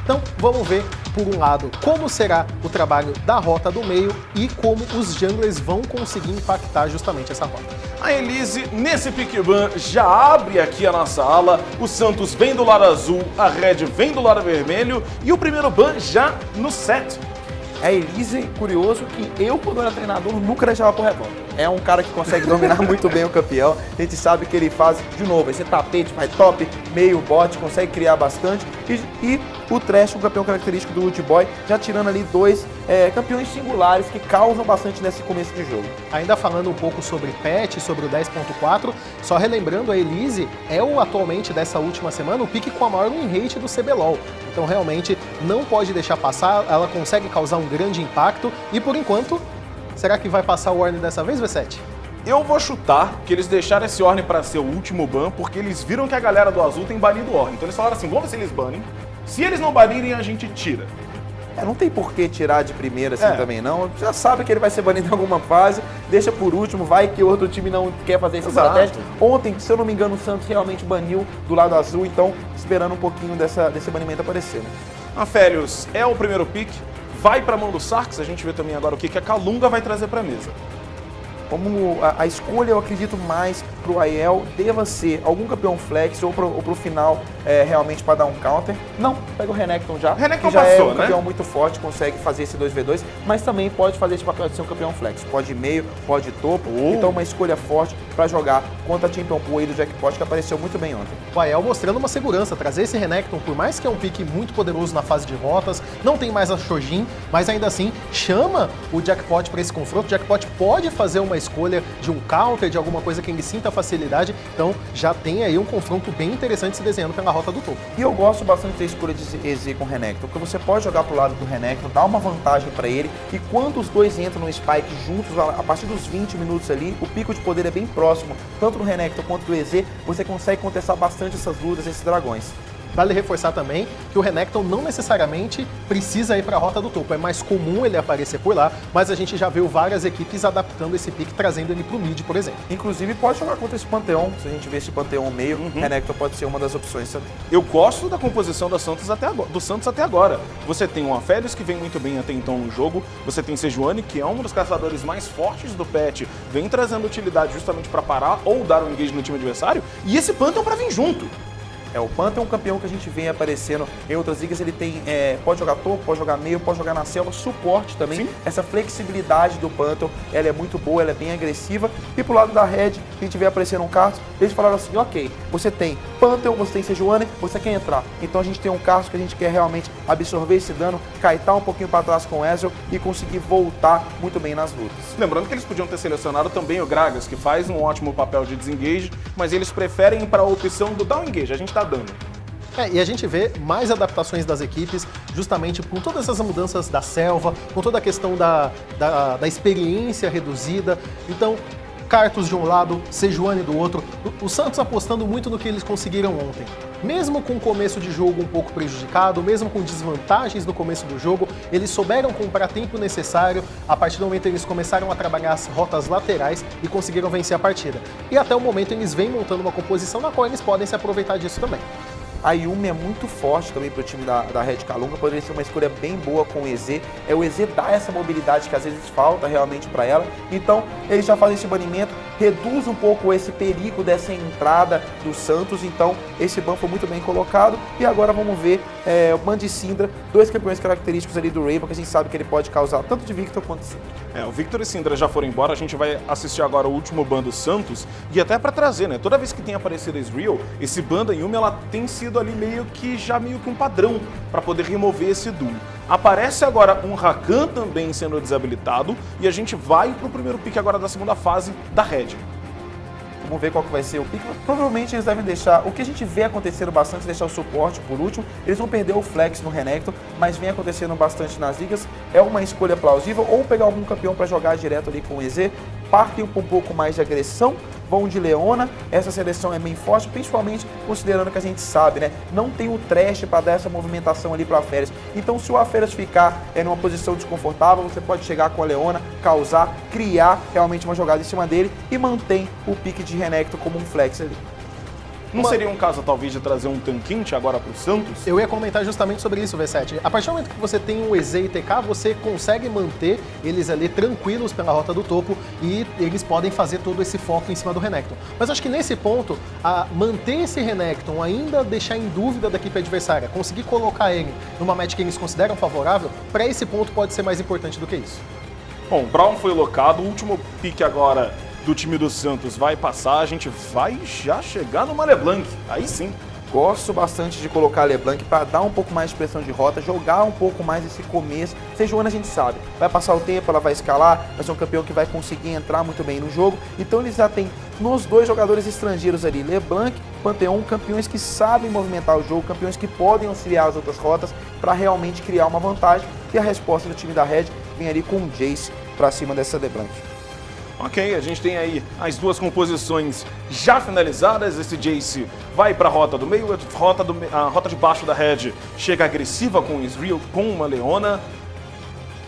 Então vamos ver, por um lado, como será o trabalho da rota do meio e como os junglers vão conseguir impactar justamente essa rota. A Elise, nesse pick ban, já abre aqui a nossa ala, o Santos vem do lado azul, a Red vem do lado vermelho e o primeiro ban já no set. A Elise, curioso que eu, quando era treinador, nunca deixava por rebote. É um cara que consegue dominar muito bem o campeão. A gente sabe que ele faz, de novo, esse tapete, faz top, meio, bote, consegue criar bastante. E o Trash, um campeão característico do Wood Boy, já tirando ali dois campeões singulares que causam bastante nesse começo de jogo. Ainda falando um pouco sobre patch, sobre o 10.4, só relembrando, a Elise é atualmente dessa última semana o pique com a maior win rate do CBLOL. Então realmente não pode deixar passar, ela consegue causar um grande impacto e por enquanto, será que vai passar o Ornn dessa vez, V7? Eu vou chutar que eles deixaram esse Ornn para ser o último ban porque eles viram que a galera do azul tem banido o Ornn. Então eles falaram assim, vamos ver se eles banem. Se eles não banirem, a gente tira. Não tem por que tirar de primeira assim também não. Já sabe que ele vai ser banido em alguma fase, deixa por último, vai que outro time não quer fazer essa estratégia. Ontem, se eu não me engano, o Santos realmente baniu do lado azul, então esperando um pouquinho desse banimento aparecer. Né? Aférios é o primeiro pick, vai para a mão do Sarkis, a gente vê também agora o que a Kalunga vai trazer para a mesa. Como a escolha, eu acredito mais pro Aiel deva ser algum campeão flex ou pro final realmente para dar um counter. Não, pega o Renekton já. Renekton que já passou, é um campeão muito forte, consegue fazer esse 2v2, mas também pode fazer esse papel de ser um campeão flex. Pode ir meio, pode ir topo. Então uma escolha forte para jogar contra a Champion Pool aí do Jackpot, que apareceu muito bem ontem. O Aiel mostrando uma segurança, trazer esse Renekton, por mais que é um pique muito poderoso na fase de rotas, não tem mais a Shojin, mas ainda assim chama o Jackpot para esse confronto. O Jackpot pode fazer uma escolha de um counter, de alguma coisa que ele sinta facilidade, então já tem aí um confronto bem interessante se desenhando pela rota do topo. E eu gosto bastante da escolha de EZ com o Renekton, porque você pode jogar pro lado do Renekton, dar uma vantagem para ele, e quando os dois entram no Spike juntos, a partir dos 20 minutos ali, o pico de poder é bem próximo, tanto do Renekton quanto do EZ, você consegue contestar bastante essas lutas, esses dragões. Vale reforçar também que o Renekton não necessariamente precisa ir para a rota do topo. É mais comum ele aparecer por lá, mas a gente já viu várias equipes adaptando esse pick, trazendo ele para o mid, por exemplo. Inclusive pode jogar contra esse Pantheon, se a gente vê esse Pantheon meio, Renekton pode ser uma das opções também. Eu gosto da composição do Santos até agora. Você tem um Aphelios que vem muito bem até então no jogo, você tem Sejuani, que é um dos caçadores mais fortes do patch, vem trazendo utilidade justamente para parar ou dar um engage no time adversário, e esse Pantheon para vir junto. O Pantheon é um campeão que a gente vem aparecendo em outras ligas, ele tem, pode jogar topo, pode jogar meio, pode jogar na selva, suporte também. Sim. Essa flexibilidade do Pantheon, ela é muito boa, ela é bem agressiva. E pro lado da Red, a gente vê aparecendo um Carthos, eles falaram assim, ok, você tem Pantheon, você tem Sejuani, você quer entrar. Então a gente tem um Carthos que a gente quer realmente absorver esse dano, kaitar um pouquinho para trás com o Ezreal e conseguir voltar muito bem nas lutas. Lembrando que eles podiam ter selecionado também o Gragas, que faz um ótimo papel de desengage, mas eles preferem ir para a opção do down engage, a gente tá dando. E a gente vê mais adaptações das equipes, justamente com todas essas mudanças da selva, com toda a questão da experiência reduzida. Então, Carthos de um lado, Sejuani do outro. O Santos apostando muito no que eles conseguiram ontem. Mesmo com o começo de jogo um pouco prejudicado, mesmo com desvantagens no começo do jogo, eles souberam comprar tempo necessário. A partir do momento eles começaram a trabalhar as rotas laterais e conseguiram vencer a partida. E até o momento eles vêm montando uma composição na qual eles podem se aproveitar disso também. A Yumi é muito forte também para o time da Red Kalunga, poderia ser uma escolha bem boa com o EZ. O EZ dá essa mobilidade que às vezes falta realmente para ela. Então, eles já fazem esse banimento, reduz um pouco esse perigo dessa entrada do Santos. Então, esse ban foi muito bem colocado. E agora vamos ver o Band e Syndra, dois campeões característicos ali do Raven, que a gente sabe que ele pode causar tanto de Victor quanto de Syndra. O Victor e Syndra já foram embora, a gente vai assistir agora o último ban do Santos. E até para trazer, né? Toda vez que tem aparecido a Ezreal, esse ban da Yumi, ela tem sido ali meio que um padrão para poder remover esse duo. Aparece agora um Rakan também sendo desabilitado e a gente vai pro primeiro pick agora da segunda fase da Red. Vamos ver qual que vai ser o pick. Provavelmente eles devem deixar, o que a gente vê acontecendo bastante, deixar o suporte por último. Eles vão perder o flex no Renekton, mas vem acontecendo bastante nas ligas. É uma escolha plausível, ou pegar algum campeão para jogar direto ali com o EZ. Partem um pouco mais de agressão, vão de Leona. Essa seleção é bem forte, principalmente considerando que a gente sabe, né? Não tem o trash para dar essa movimentação ali para o Aphelios. Então, se o Aphelios ficar numa posição desconfortável, você pode chegar com a Leona, causar, criar realmente uma jogada em cima dele e mantém o pique de Renekton como um flex ali. Não seria um caso, talvez, de trazer um tanquinte agora pro Santos? Eu ia comentar justamente sobre isso, V7. A partir do momento que você tem um EZ e TK, você consegue manter eles ali tranquilos pela rota do topo e eles podem fazer todo esse foco em cima do Renekton. Mas acho que nesse ponto, manter esse Renekton, ainda deixar em dúvida da equipe adversária, conseguir colocar ele numa match que eles consideram favorável, para esse ponto pode ser mais importante do que isso. Bom, Braum foi locado, o último pique agora do time do Santos vai passar, a gente vai já chegar numa LeBlanc, aí sim. Gosto bastante de colocar a LeBlanc para dar um pouco mais de pressão de rota, jogar um pouco mais esse começo. Sejuani a gente sabe, vai passar o tempo, ela vai escalar, vai ser um campeão que vai conseguir entrar muito bem no jogo. Então eles já têm nos dois jogadores estrangeiros ali, LeBlanc, Pantheon, campeões que sabem movimentar o jogo, campeões que podem auxiliar as outras rotas para realmente criar uma vantagem. E a resposta do time da Red vem ali com o Jace para cima dessa LeBlanc. Ok, a gente tem aí as duas composições já finalizadas. Esse Jace vai para a rota do meio, a rota de baixo da Red chega agressiva com o Ezreal, com uma Leona.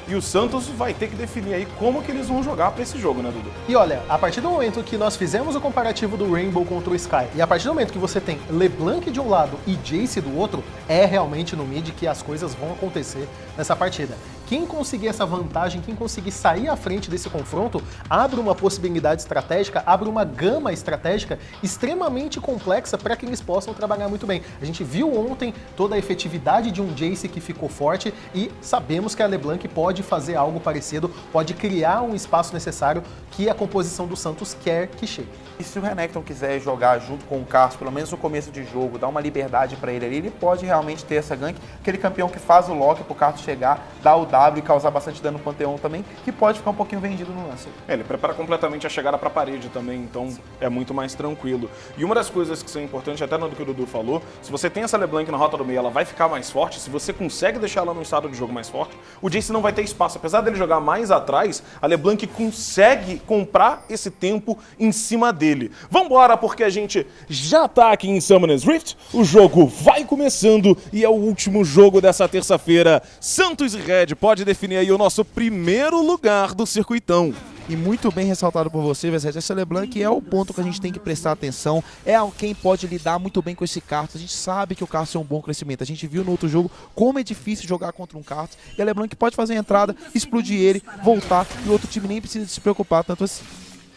E o Santos vai ter que definir aí como que eles vão jogar para esse jogo, né, Dudu? E olha, a partir do momento que nós fizemos o comparativo do Rainbow contra o Sky, e a partir do momento que você tem LeBlanc de um lado e Jace do outro, é realmente no mid que as coisas vão acontecer nessa partida. Quem conseguir essa vantagem, quem conseguir sair à frente desse confronto, abre uma possibilidade estratégica, abre uma gama estratégica extremamente complexa para que eles possam trabalhar muito bem. A gente viu ontem toda a efetividade de um Jace que ficou forte e sabemos que a LeBlanc pode fazer algo parecido, pode criar um espaço necessário que a composição do Santos quer que chegue. E se o Renekton quiser jogar junto com o Carlos, pelo menos no começo de jogo, dar uma liberdade para ele ali, ele pode realmente ter essa gank, aquele campeão que faz o lock pro Carlos chegar, dar o W e causar bastante dano no Pantheon também, que pode ficar um pouquinho vendido no lance. Ele prepara completamente a chegada para a parede também, então é muito mais tranquilo. E uma das coisas que são importantes, até no que o Dudu falou, se você tem essa LeBlanc na rota do meio, ela vai ficar mais forte, se você consegue deixar ela num estado de jogo mais forte, o Jace não vai ter espaço. Apesar dele jogar mais atrás, a LeBlanc consegue comprar esse tempo em cima dele. Vambora, porque a gente já tá aqui em Summoner's Rift, o jogo vai começando e é o último jogo dessa terça-feira. Santos e Red pode definir aí o nosso primeiro lugar do circuitão. E muito bem ressaltado por você, Vesete. Essa LeBlanc é o ponto que a gente tem que prestar atenção. É quem pode lidar muito bem com esse Karthus. A gente sabe que o Karthus é um bom crescimento. A gente viu no outro jogo como é difícil jogar contra um Karthus. E a LeBlanc pode fazer a entrada, explodir ele, voltar. E o outro time nem precisa se preocupar tanto assim.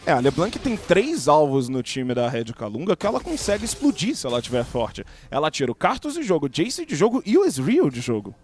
A LeBlanc tem 3 alvos no time da Red Kalunga que ela consegue explodir se ela estiver forte. Ela tira o Karthus de jogo, o Jace de jogo e o Ezreal de jogo.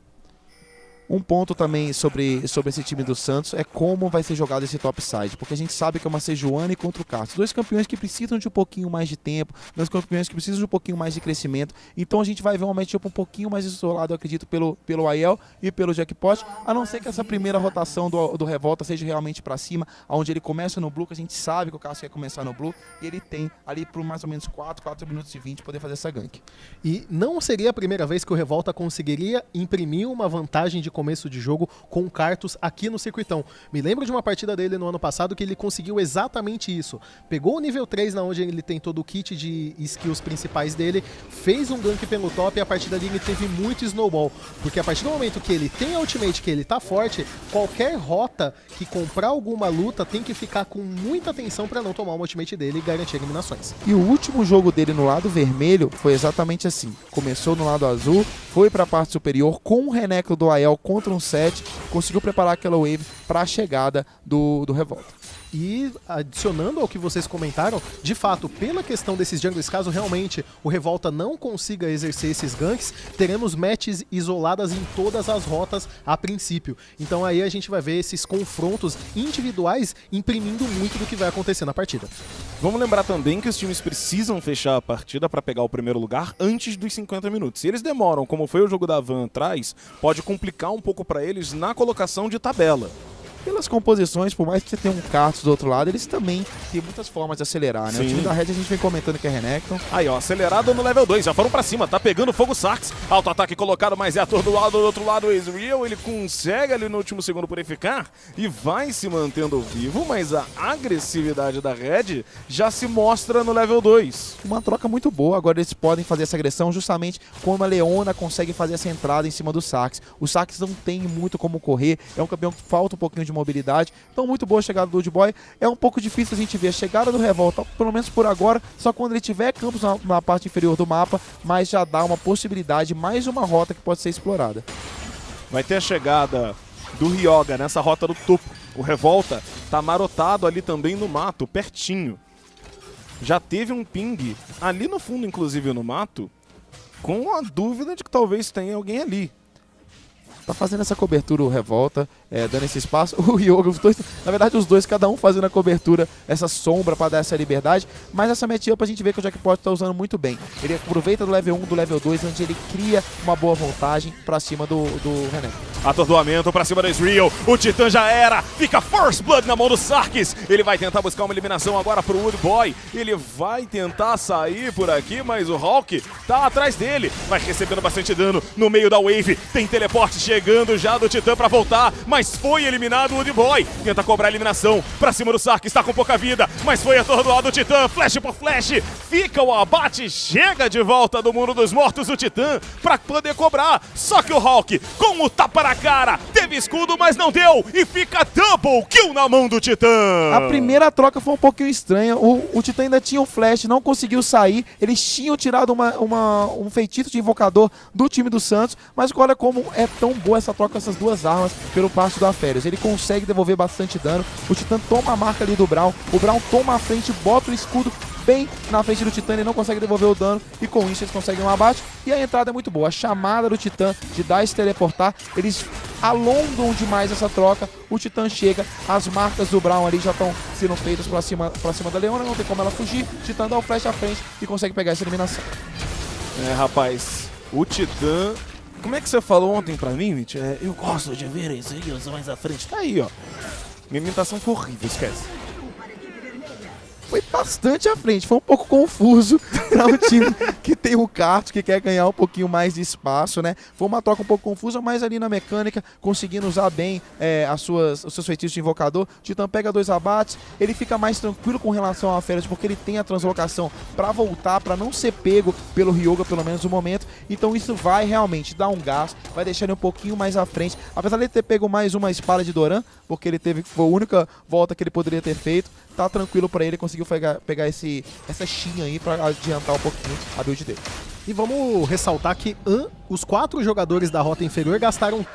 Um ponto também sobre esse time do Santos é como vai ser jogado esse topside, porque a gente sabe que é uma Sejuani contra o Karthus, dois campeões que precisam de um pouquinho mais de tempo, dois campeões que precisam de um pouquinho mais de crescimento, então a gente vai ver um matchup um pouquinho mais isolado, eu acredito, pelo Aiel e pelo Jackpot, a não ser que essa primeira rotação do Revolta seja realmente pra cima, onde ele começa no Blue, que a gente sabe que o Karthus quer começar no Blue, e ele tem ali por mais ou menos 4 minutos e 20 poder fazer essa gank. E não seria a primeira vez que o Revolta conseguiria imprimir uma vantagem de começo de jogo com o Karthus aqui no circuitão. Me lembro de uma partida dele no ano passado que ele conseguiu exatamente isso. Pegou o nível 3, na onde ele tem todo o kit de skills principais dele, fez um gank pelo top e a partir dali ele teve muito snowball. Porque a partir do momento que ele tem a ultimate, que ele tá forte, qualquer rota que comprar alguma luta tem que ficar com muita atenção para não tomar uma ultimate dele e garantir eliminações. E o último jogo dele no lado vermelho foi exatamente assim. Começou no lado azul, foi para a parte superior com o Renekton do Aiel contra um set, conseguiu preparar aquela wave para a chegada do Revolta. E adicionando ao que vocês comentaram, de fato, pela questão desses jungles, caso realmente o Revolta não consiga exercer esses ganks, teremos matches isoladas em todas as rotas a princípio. Então aí a gente vai ver esses confrontos individuais imprimindo muito do que vai acontecer na partida. Vamos lembrar também que os times precisam fechar a partida para pegar o primeiro lugar antes dos 50 minutos. Se eles demoram, como foi o jogo da Van atrás, pode complicar um pouco para eles na colocação de tabela. Pelas composições, por mais que você tenha um Karthus do outro lado, eles também têm muitas formas de acelerar, né? Sim. O time da Red a gente vem comentando que é Renekton. Aí, ó, acelerado no level 2, já foram pra cima, tá pegando fogo Sarks, auto-ataque colocado, mas é atordoado do outro lado o Ezreal, ele consegue ali no último segundo purificar e vai se mantendo vivo, mas a agressividade da Red já se mostra no level 2. Uma troca muito boa, agora eles podem fazer essa agressão justamente como a Leona consegue fazer essa entrada em cima do Sarks. O Sarks não tem muito como correr, é um campeão que falta um pouquinho de mobilidade. Então muito boa a chegada do Old Boy. É um pouco difícil a gente ver a chegada do Revolta, pelo menos por agora, só quando ele tiver campos na parte inferior do mapa, mas já dá uma possibilidade, mais uma rota que pode ser explorada. Vai ter a chegada do Ryoga nessa rota do topo. O Revolta tá marotado ali também no mato, pertinho. Já teve um ping ali no fundo, inclusive no mato, com a dúvida de que talvez tenha alguém ali. Tá fazendo essa cobertura o Revolta, dando esse espaço. O Ryoga, os dois, na verdade os dois, cada um fazendo a cobertura, essa sombra para dar essa liberdade. Mas essa matchup a gente vê que o Jackpot tá usando muito bem. Ele aproveita do level 1, do level 2, onde ele cria uma boa vantagem para cima do René. Atordoamento pra cima da Ezreal. O Titã já era. Fica First Blood na mão do Sarkis. Ele vai tentar buscar uma eliminação agora pro Wood Boy. Ele vai tentar sair por aqui, mas o Hawk tá atrás dele. Vai recebendo bastante dano no meio da wave. Tem teleporte chegando já do Titã pra voltar, mas foi eliminado o Wood Boy. Tenta cobrar a eliminação pra cima do Sarkis. Tá com pouca vida, mas foi atordoado o Titã. Flash por flash. Fica o abate. Chega de volta do mundo dos mortos o Titã pra poder cobrar. Só que o Hawk, com o tapa na cara, teve escudo, mas não deu, e fica double kill na mão do Titã. A primeira troca foi um pouquinho estranha, o Titã ainda tinha um flash, não conseguiu sair, eles tinham tirado um feitiço de invocador do time do Santos, mas olha como é tão boa essa troca, essas duas armas, pelo passo do Aférios. Ele consegue devolver bastante dano, o Titã toma a marca ali do Braum, o Braum toma a frente, bota o escudo bem na frente do Titã, ele não consegue devolver o dano e com isso eles conseguem um abate. E a entrada é muito boa, a chamada do Titã de dar esse teleportar, eles alongam demais essa troca, o Titã chega, as marcas do Braum ali já estão sendo feitas pra cima da Leona, não tem como ela fugir, o Titã dá o flash à frente e consegue pegar essa eliminação. Rapaz, o Titã... Como é que você falou ontem pra mim, Mitch? Eu gosto de ver isso aí, eu sou mais à frente. Tá aí, ó. Minha imitação foi horrível, esquece. Foi bastante à frente, foi um pouco confuso para um time que tem o Cartus, que quer ganhar um pouquinho mais de espaço, né? Foi uma troca um pouco confusa, mas ali na mecânica, conseguindo usar bem os seus feitiços de invocador. O Titã pega 2 abates, ele fica mais tranquilo com relação a Férias, porque ele tem a translocação para voltar, para não ser pego pelo Ryoga, pelo menos no momento. Então isso vai realmente dar um gás, vai deixar ele um pouquinho mais à frente. Apesar de ele ter pego mais uma espada de Doran, porque foi a única volta que ele poderia ter feito, tá tranquilo para ele, conseguiu pegar essa Shin aí para adiantar um pouquinho a build dele. E vamos ressaltar que os 4 jogadores da rota inferior gastaram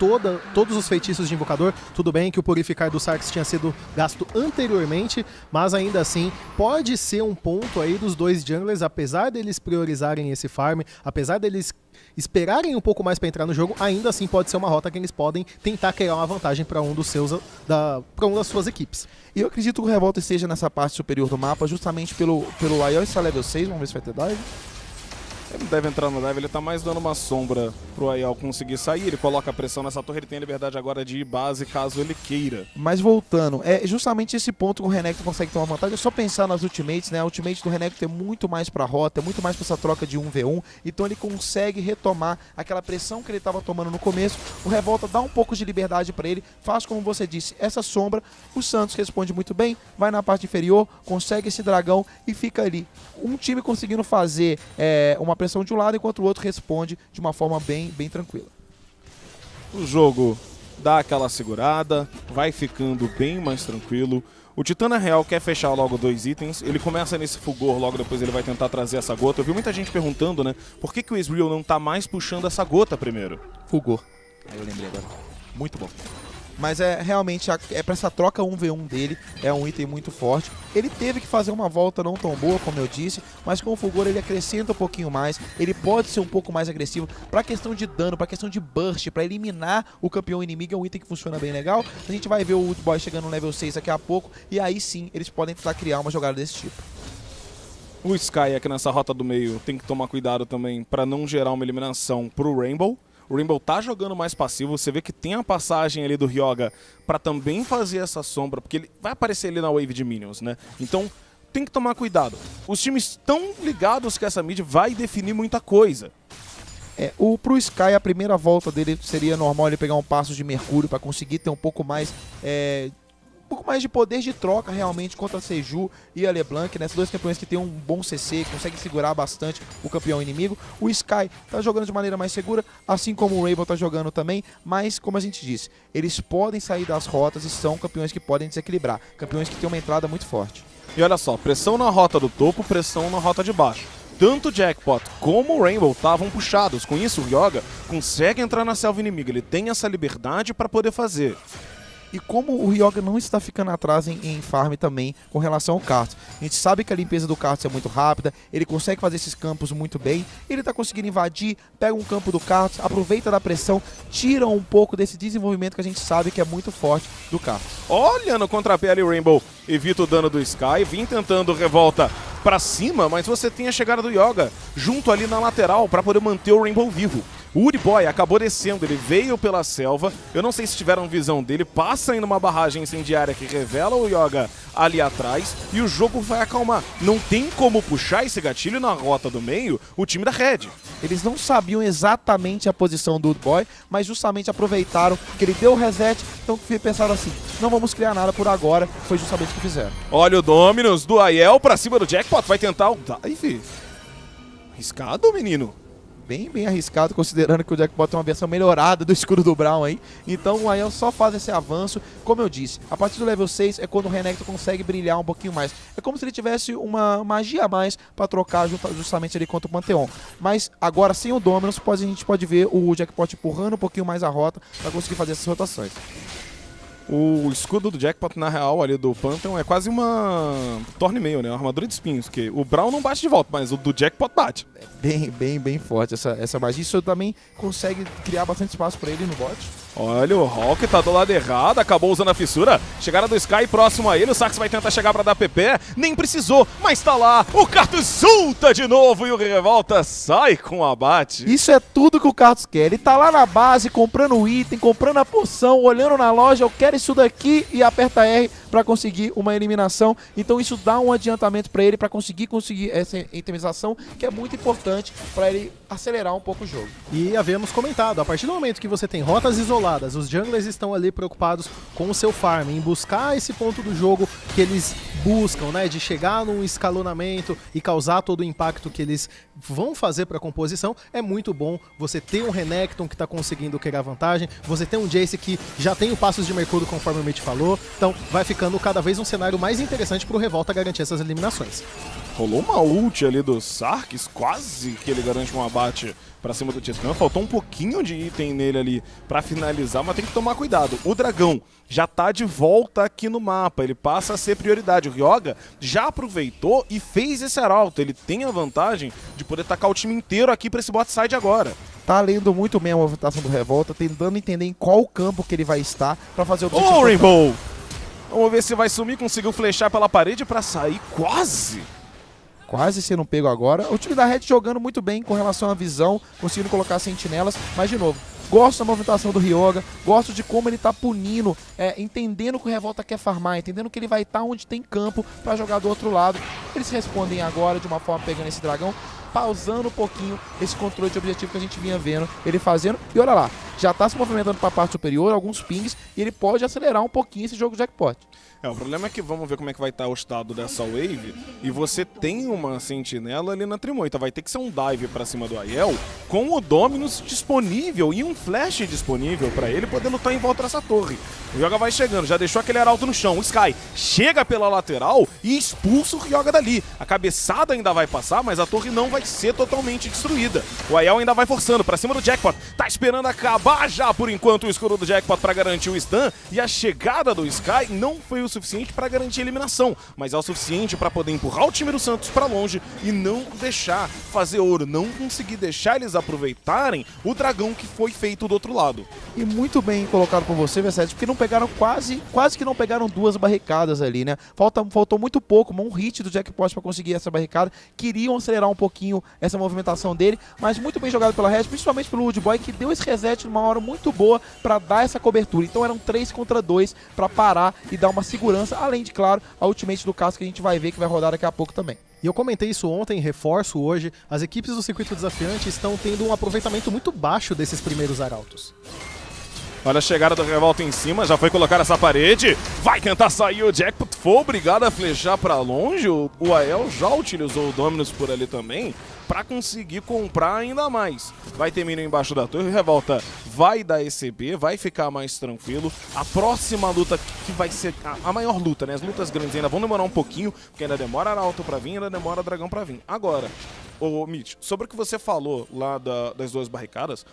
todos os feitiços de invocador. Tudo bem que o Purificar do Sarkis tinha sido gasto anteriormente, mas ainda assim pode ser um ponto aí dos 2 junglers, apesar deles priorizarem esse farm, apesar deles esperarem um pouco mais para entrar no jogo, ainda assim pode ser uma rota que eles podem tentar criar uma vantagem para um para uma das suas equipes. E eu acredito que o Revolta esteja nessa parte superior do mapa, justamente pelo Ayol está level 6, vamos ver se vai ter dive. Ele deve entrar no dive, ele tá mais dando uma sombra pro Ayal conseguir sair, ele coloca a pressão nessa torre, ele tem a liberdade agora de ir base caso ele queira. Mas voltando, é justamente esse ponto que o Renekton consegue ter uma vantagem, é só pensar nas ultimates, né? A ultimate do Renekton é muito mais pra rota, é muito mais pra essa troca de 1v1, então ele consegue retomar aquela pressão que ele tava tomando no começo, o Revolta dá um pouco de liberdade pra ele, faz como você disse, essa sombra, o Santos responde muito bem, vai na parte inferior, consegue esse dragão e fica ali. Um time conseguindo fazer uma pressão de um lado, enquanto o outro responde de uma forma bem tranquila. O jogo dá aquela segurada, vai ficando bem mais tranquilo. O Titã, na real, quer fechar logo 2 itens. Ele começa nesse fulgor, logo depois ele vai tentar trazer essa gota. Eu vi muita gente perguntando, né, por que o Ezreal não tá mais puxando essa gota primeiro? Fulgor. Aí eu lembrei agora. Muito bom. Mas realmente pra essa troca 1v1 dele, é um item muito forte. Ele teve que fazer uma volta não tão boa, como eu disse, mas com o Fulgor ele acrescenta um pouquinho mais, ele pode ser um pouco mais agressivo pra questão de dano, pra questão de burst, pra eliminar o campeão inimigo, é um item que funciona bem legal. A gente vai ver o Wood Boy chegando no level 6 daqui a pouco, e aí sim eles podem tentar criar uma jogada desse tipo. O Sky aqui nessa rota do meio tem que tomar cuidado também pra não gerar uma eliminação pro Rainbow. O Rainbow tá jogando mais passivo, você vê que tem a passagem ali do Ryoga pra também fazer essa sombra, porque ele vai aparecer ali na wave de minions, né? Então tem que tomar cuidado. Os times estão ligados que essa mid vai definir muita coisa. Pro Sky, a primeira volta dele seria normal ele pegar um passo de Mercúrio pra conseguir ter um pouco mais pouco mais de poder de troca realmente contra a Seju e a LeBlanc, né? Esses dois campeões que tem um bom CC, conseguem segurar bastante o campeão inimigo. O Sky tá jogando de maneira mais segura, assim como o Rainbow tá jogando também, mas como a gente disse, eles podem sair das rotas e são campeões que podem desequilibrar, campeões que têm uma entrada muito forte. E olha só, pressão na rota do topo, pressão na rota de baixo. Tanto o Jackpot como o Rainbow estavam puxados. Com isso, o Ryoga consegue entrar na selva inimiga. Ele tem essa liberdade para poder fazer. E como o Ryoga não está ficando atrás em farm também com relação ao Karthus. A gente sabe que a limpeza do Karthus é muito rápida, ele consegue fazer esses campos muito bem, ele está conseguindo invadir, pega um campo do Karthus, aproveita da pressão, tira um pouco desse desenvolvimento que a gente sabe que é muito forte do Karthus. Olha no contrapé ali o Rainbow, evita o dano do Sky, vem tentando revolta pra cima, mas você tem a chegada do Ryoga junto ali na lateral para poder manter o Rainbow vivo. O Woody Boy acabou descendo, ele veio pela selva, eu não sei se tiveram visão dele, passa em uma barragem incendiária que revela o Ryoga ali atrás e o jogo vai acalmar. Não tem como puxar esse gatilho na rota do meio o time da Red. Eles não sabiam exatamente a posição do Woody Boy, mas justamente aproveitaram que ele deu o reset, então pensaram assim, não vamos criar nada por agora, foi justamente o que fizeram. Olha o Dominus do Aiel pra cima do Jackpot, vai tentar o dive. Arriscado, menino. Bem arriscado, considerando que o Jackpot tem uma versão melhorada do escudo do Braum aí. Então o Aiel só faz esse avanço. Como eu disse, a partir do level 6 é quando o Renekton consegue brilhar um pouquinho mais. É como se ele tivesse uma magia a mais para trocar justamente ali contra o Pantheon. Mas agora sem o Dominus, a gente pode ver o Jackpot empurrando um pouquinho mais a rota para conseguir fazer essas rotações. O escudo do Jackpot, na real, ali do Pantheon, é quase uma torne meio, né? Uma armadura de espinhos, que o Braum não bate de volta, mas o do Jackpot bate. É bem forte essa magia. Isso também consegue criar bastante espaço para ele no bot. Olha, o Hulk tá do lado errado, acabou usando a fissura. Chegada do Sky próximo a ele, o Sax vai tentar chegar pra dar PP. Nem precisou, mas tá lá. O Karthus solta de novo e o Revolta sai com o abate. Isso é tudo que o Karthus quer. Ele tá lá na base, comprando o item, comprando a poção, olhando na loja, eu quero isso daqui e aperta R pra conseguir uma eliminação. Então isso dá um adiantamento pra ele, pra conseguir essa itemização, que é muito importante pra ele acelerar um pouco o jogo. E havíamos comentado, a partir do momento que você tem rotas isoladas, os junglers estão ali preocupados com o seu farm, em buscar esse ponto do jogo que eles buscam, né, de chegar num escalonamento e causar todo o impacto que eles vão fazer para a composição. É muito bom você ter um Renekton que está conseguindo criar vantagem, você ter um Jace que já tem o Passos de Mercúrio, conforme o Mitch falou, então vai ficando cada vez um cenário mais interessante para o Revolta garantir essas eliminações. Rolou uma ult ali do Sarkis, quase que ele garante um abate pra cima do Titã. Faltou um pouquinho de item nele ali pra finalizar, mas tem que tomar cuidado. O dragão já tá de volta aqui no mapa, ele passa a ser prioridade. O Ryoga já aproveitou e fez esse arauto. Ele tem a vantagem de poder tacar o time inteiro aqui pra esse bot side agora. Tá lendo muito bem a movimentação do Revolta, tentando entender em qual campo que ele vai estar pra fazer o objetivo. Ô, Rainbow! Vamos ver se vai sumir, conseguiu flechar pela parede pra sair quase sendo pego agora. O time da Red jogando muito bem com relação à visão, conseguindo colocar sentinelas, mas de novo, gosto da movimentação do Ryoga, gosto de como ele tá punindo, entendendo que o Revolta quer farmar, entendendo que ele vai estar onde tem campo pra jogar do outro lado. Eles respondem agora de uma forma pegando esse dragão, pausando um pouquinho esse controle de objetivo que a gente vinha vendo ele fazendo. E olha lá, já tá se movimentando para a parte superior, alguns pings, e ele pode acelerar um pouquinho esse jogo Jackpot. O problema é que vamos ver como é que vai estar o estado dessa wave, e você tem uma sentinela ali na Trimoita, vai ter que ser um dive pra cima do Aiel, com o Dominus disponível e um flash disponível pra ele poder lutar em volta dessa torre. O Ryoga vai chegando, já deixou aquele arauto no chão, o Sky chega pela lateral e expulsa o Ryoga dali. A cabeçada ainda vai passar, mas a torre não vai ser totalmente destruída. O Aiel ainda vai forçando pra cima do Jackpot, tá esperando acabar já por enquanto o escudo do Jackpot pra garantir o stun, e a chegada do Sky não foi o suficiente para garantir a eliminação, mas é o suficiente para poder empurrar o time do Santos para longe e não deixar fazer ouro, não conseguir deixar eles aproveitarem o dragão que foi feito do outro lado. E muito bem colocado por você, V7, porque não pegaram quase que não pegaram duas barricadas ali, né? Faltou muito pouco, um hit do Jackpot para conseguir essa barricada. Queriam acelerar um pouquinho essa movimentação dele, mas muito bem jogado pela Red, principalmente pelo Woody Boy, que deu esse reset numa hora muito boa para dar essa cobertura. Então eram 3 contra 2 para parar e dar uma segurança, além de, claro, a ultimate do Caso que a gente vai ver que vai rodar daqui a pouco também. E eu comentei isso ontem, reforço hoje, as equipes do circuito desafiante estão tendo um aproveitamento muito baixo desses primeiros arautos. Olha a chegada do Revolta em cima, já foi colocar essa parede. Vai tentar sair o Jackpot, foi obrigado a flechar pra longe. O Ael já utilizou o Dominus por ali também pra conseguir comprar ainda mais. Vai ter minion embaixo da torre, o Revolta vai dar ECB, vai ficar mais tranquilo. A próxima luta que vai ser a maior luta, né? As lutas grandes ainda vão demorar um pouquinho, porque ainda demora Arauto pra vir, ainda demora Dragão pra vir. Agora, ô Mitch, sobre o que você falou lá das duas barricadas,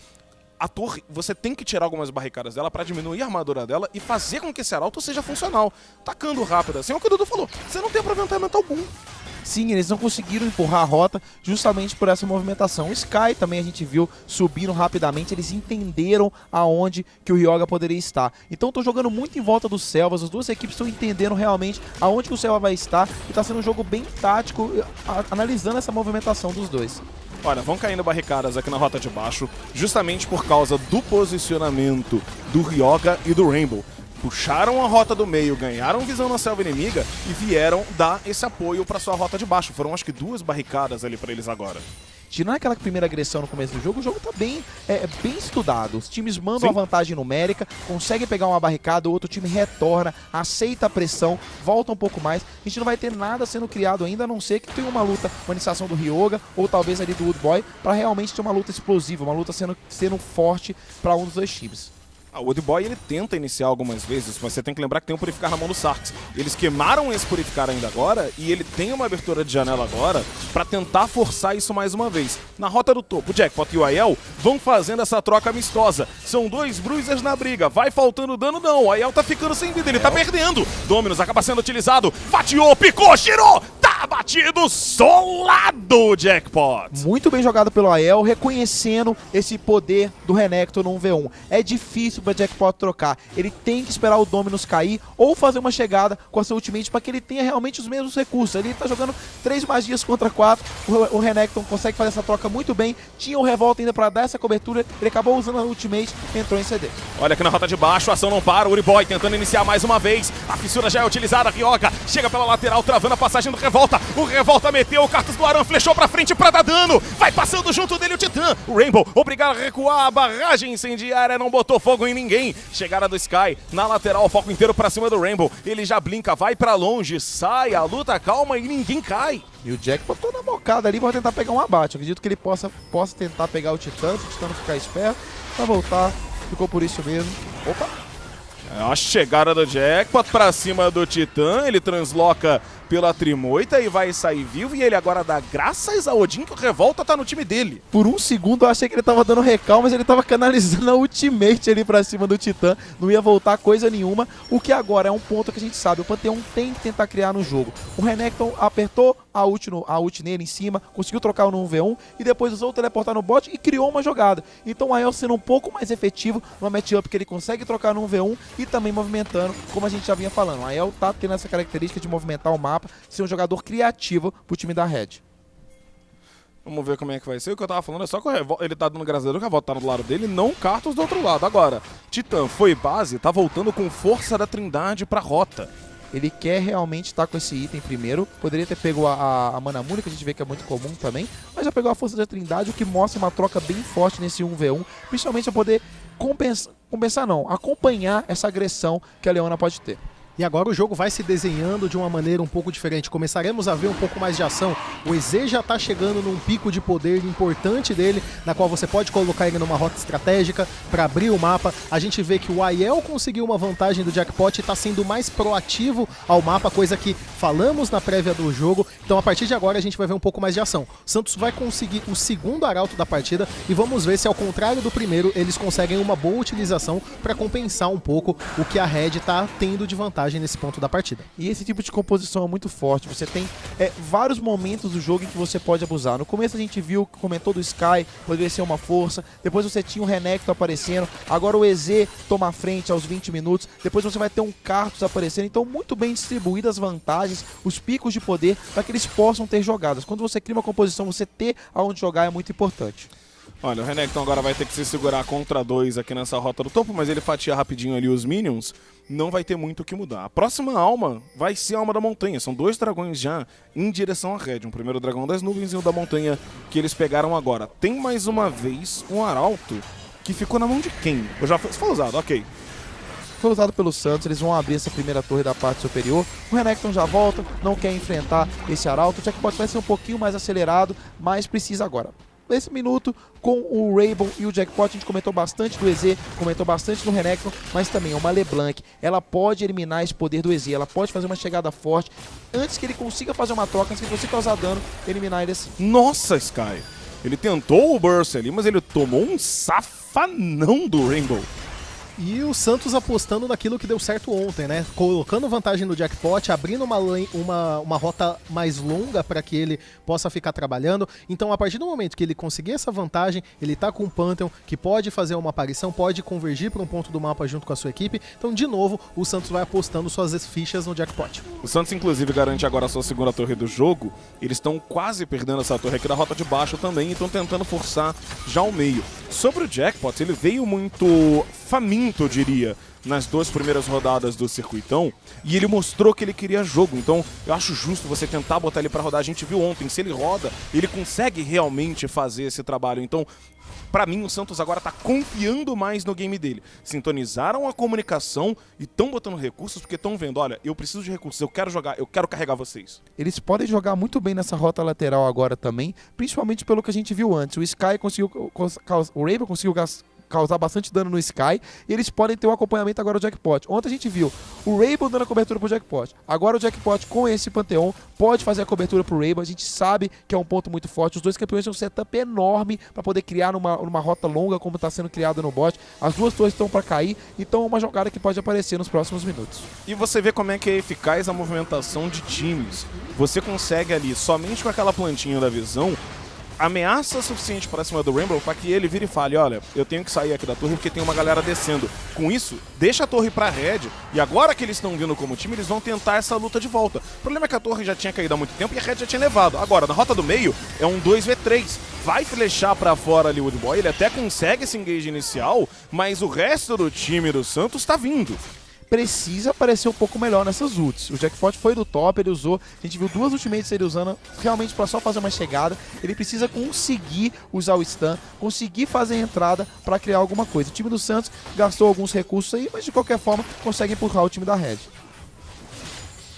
a torre, você tem que tirar algumas barricadas dela pra diminuir a armadura dela e fazer com que esse arauto seja funcional. Tacando rápido assim, é o que o Dudu falou, você não tem aproveitamento algum. Sim, eles não conseguiram empurrar a rota justamente por essa movimentação. O Sky também a gente viu subindo rapidamente, eles entenderam aonde que o Ryoga poderia estar. Então estão jogando muito em volta dos Selvas, as duas equipes estão entendendo realmente aonde que o Selva vai estar e está sendo um jogo bem tático, analisando essa movimentação dos dois. Olha, vão caindo barricadas aqui na rota de baixo, justamente por causa do posicionamento do Ryoga e do Rainbow. Puxaram a rota do meio, ganharam visão na selva inimiga e vieram dar esse apoio para sua rota de baixo. Foram acho que 2 barricadas ali para eles agora. Tirando aquela primeira agressão no começo do jogo, o jogo tá bem estudado. Os times mandam a vantagem numérica, conseguem pegar uma barricada, o outro time retorna, aceita a pressão, volta um pouco mais. A gente não vai ter nada sendo criado ainda, a não ser que tenha uma luta, uma iniciação do Ryoga ou talvez ali do Woodboy, para realmente ter uma luta explosiva, uma luta sendo forte para um dos dois times. O Woodboy ele tenta iniciar algumas vezes, mas você tem que lembrar que tem um Purificar na mão do Sarkis. Eles queimaram esse Purificar ainda agora e ele tem uma abertura de janela agora pra tentar forçar isso mais uma vez. Na rota do topo, o Jackpot e o Ael vão fazendo essa troca amistosa. São 2 bruisers na briga, vai faltando dano não, o Ael tá ficando sem vida, ele tá perdendo. Dominus acaba sendo utilizado, fatiou, picou, girou, tá batido, solado o Jackpot. Muito bem jogado pelo Ael, reconhecendo esse poder do Renekton no 1v1. É difícil para Jackpot trocar, ele tem que esperar o Dominus cair ou fazer uma chegada com a sua ultimate para que ele tenha realmente os mesmos recursos. Ele tá jogando 3 magias contra 4, o Renekton consegue fazer essa troca muito bem, tinha o Revolta ainda para dar essa cobertura, ele acabou usando a ultimate, entrou em CD. Olha aqui na rota de baixo, a ação não para, o Uriboy tentando iniciar mais uma vez, a fissura já é utilizada, Ryoga chega pela lateral, travando a passagem do Revolta, o Revolta meteu o Cartas do Aran, flechou pra frente pra dar dano, vai passando junto dele o Titã, o Rainbow obrigado a recuar, a barragem incendiária não botou fogo em ninguém, chegada do Sky, na lateral, o foco inteiro pra cima do Rainbow, ele já blinka, vai pra longe, sai, a luta calma e ninguém cai. E o Jack botou na bocada ali pra tentar pegar um abate, eu acredito que ele possa tentar pegar o Titã, se o Titã não ficar esperto, pra voltar, ficou por isso mesmo. Opa! A chegada do Jackpot pra cima do Titã, ele transloca pela Trimoita e vai sair vivo, e ele agora dá graças a Odin que o Revolta tá no time dele. Por um segundo eu achei que ele tava dando recal, mas ele tava canalizando a ultimate ali pra cima do Titã, não ia voltar coisa nenhuma, o que agora é um ponto que a gente sabe, o Pantheon tem que tentar criar no jogo. O Renekton apertou a ult nele em cima, conseguiu trocar no 1v1 e depois usou o teleportar no bot e criou uma jogada. Então o Ael sendo um pouco mais efetivo numa matchup que ele consegue trocar no 1v1 e também movimentando, como a gente já vinha falando. O Ael tá tendo essa característica de movimentar o mapa, ser um jogador criativo pro time da Red. Vamos ver como é que vai ser. O que eu tava falando é só que ele tá dando graças a Deus que o Revolta tá do lado dele, não Cartos do outro lado. Agora, Titã foi base, tá voltando com força da Trindade pra rota. Ele quer realmente estar com esse item primeiro. Poderia ter pego a Manamune, que a gente vê que é muito comum também, mas já pegou a força da Trindade, o que mostra uma troca bem forte nesse 1v1, principalmente para poder acompanhar essa agressão que a Leona pode ter. E agora o jogo vai se desenhando de uma maneira um pouco diferente. Começaremos a ver um pouco mais de ação. O EZ já está chegando num pico de poder importante dele, na qual você pode colocar ele numa rota estratégica para abrir o mapa. A gente vê que o Ael conseguiu uma vantagem do Jackpot e está sendo mais proativo ao mapa, coisa que falamos na prévia do jogo. Então a partir de agora a gente vai ver um pouco mais de ação. O Santos vai conseguir o segundo arauto da partida e vamos ver se ao contrário do primeiro eles conseguem uma boa utilização para compensar um pouco o que a Red está tendo de vantagem nesse ponto da partida. E esse tipo de composição é muito forte. Você tem vários momentos do jogo em que você pode abusar. No começo a gente viu, comentou do Sky, poderia ser uma força. Depois você tinha o Renekton aparecendo. Agora o EZ toma a frente aos 20 minutos. Depois você vai ter um Cartus aparecendo. Então muito bem distribuídas as vantagens, os picos de poder, para que eles possam ter jogadas. Quando você cria uma composição, você ter aonde jogar é muito importante. Olha, o Renekton agora vai ter que se segurar contra 2 aqui nessa rota do topo, mas ele fatia rapidinho ali os minions, não vai ter muito o que mudar. A próxima alma vai ser a alma da montanha, são 2 dragões já em direção à Red, um primeiro dragão das nuvens e o da montanha que eles pegaram agora. Tem mais uma vez um arauto que ficou na mão de quem? Foi usado, ok. Foi usado pelo Santos, eles vão abrir essa primeira torre da parte superior. O Renekton já volta, não quer enfrentar esse Arauto. O Jackpot vai ser um pouquinho mais acelerado, mas precisa agora. Nesse minuto, com o Rainbow e o Jackpot, a gente comentou bastante do EZ, comentou bastante do Renekton, mas também é uma LeBlanc. Ela pode eliminar esse poder do EZ, ela pode fazer uma chegada forte, antes que ele consiga fazer uma troca, antes que ele consiga causar dano, eliminar ele assim. Nossa, Sky! Ele tentou o burst ali, mas ele tomou um safanão do Rainbow. E o Santos apostando naquilo que deu certo ontem, né? Colocando vantagem no Jackpot, abrindo uma rota mais longa para que ele possa ficar trabalhando. Então, a partir do momento que ele conseguir essa vantagem, ele tá com o Pantheon, que pode fazer uma aparição, pode convergir para um ponto do mapa junto com a sua equipe. Então, de novo, o Santos vai apostando suas fichas no Jackpot. O Santos, inclusive, garante agora a sua segunda torre do jogo. Eles estão quase perdendo essa torre aqui da rota de baixo também e estão tentando forçar já o meio. Sobre o Jackpot, ele veio muito faminto, eu diria, nas 2 primeiras rodadas do circuitão, e ele mostrou que ele queria jogo. Então eu acho justo você tentar botar ele pra rodar. A gente viu ontem, se ele roda, ele consegue realmente fazer esse trabalho. Então, pra mim, o Santos agora tá confiando mais no game dele. Sintonizaram a comunicação e estão botando recursos porque estão vendo, olha, eu preciso de recursos, eu quero jogar, eu quero carregar vocês. Eles podem jogar muito bem nessa rota lateral agora também, principalmente pelo que a gente viu antes. O Sky conseguiu, o Rainbow conseguiu causar bastante dano no Sky, e eles podem ter um acompanhamento agora do Jackpot. Ontem a gente viu o Rainbow dando a cobertura pro Jackpot. Agora o Jackpot com esse Pantheon pode fazer a cobertura pro Rainbow. A gente sabe que é um ponto muito forte. Os dois campeões têm um setup enorme para poder criar numa rota longa, como está sendo criado no bot. As duas torres estão para cair, então é uma jogada que pode aparecer nos próximos minutos. E você vê como é que é eficaz a movimentação de times. Você consegue ali, somente com aquela plantinha da visão, ameaça suficiente para cima do Rainbow para que ele vire e fale, olha, eu tenho que sair aqui da torre porque tem uma galera descendo. Com isso, deixa a torre pra Red, e agora que eles estão vindo como time, eles vão tentar essa luta de volta. O problema é que a torre já tinha caído há muito tempo e a Red já tinha levado. Agora, na rota do meio, é um 2v3. Vai flechar pra fora ali o Woodboy, ele até consegue esse engage inicial, mas o resto do time do Santos tá vindo. Precisa aparecer um pouco melhor nessas ults. O Jackpot foi do top, ele usou, a gente viu 2 ultimates ele usando realmente para só fazer uma chegada. Ele precisa conseguir usar o stun, conseguir fazer a entrada para criar alguma coisa. O time do Santos gastou alguns recursos aí, mas de qualquer forma consegue empurrar o time da Red.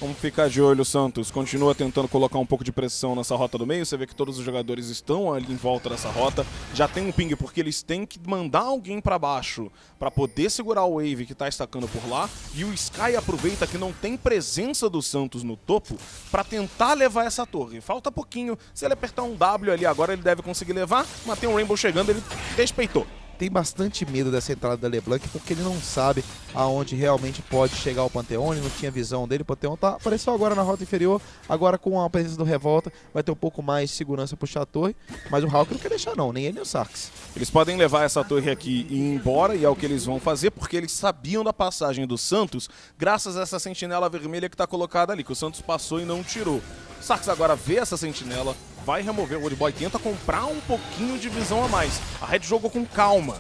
Vamos ficar de olho, Santos. Continua tentando colocar um pouco de pressão nessa rota do meio. Você vê que todos os jogadores estão ali em volta dessa rota. Já tem um ping, porque eles têm que mandar alguém pra baixo pra poder segurar o Wave que tá estacando por lá. E o Sky aproveita que não tem presença do Santos no topo pra tentar levar essa torre. Falta pouquinho. Se ele apertar um W ali agora, ele deve conseguir levar. Mas tem um Rainbow chegando, ele respeitou. Tem bastante medo dessa entrada da LeBlanc, porque ele não sabe aonde realmente pode chegar o Pantheon, ele não tinha visão dele. O Pantheon apareceu agora na rota inferior, agora com a presença do Revolta, vai ter um pouco mais de segurança puxar a torre, mas o Hulk não quer deixar não, nem ele nem o Sarkis. Eles podem levar essa torre aqui e ir embora, e é o que eles vão fazer, porque eles sabiam da passagem do Santos, graças a essa sentinela vermelha que está colocada ali, que o Santos passou e não tirou. O Sarkis agora vê essa sentinela, vai remover o Woodboy, tenta comprar um pouquinho de visão a mais. A Red jogou com calma.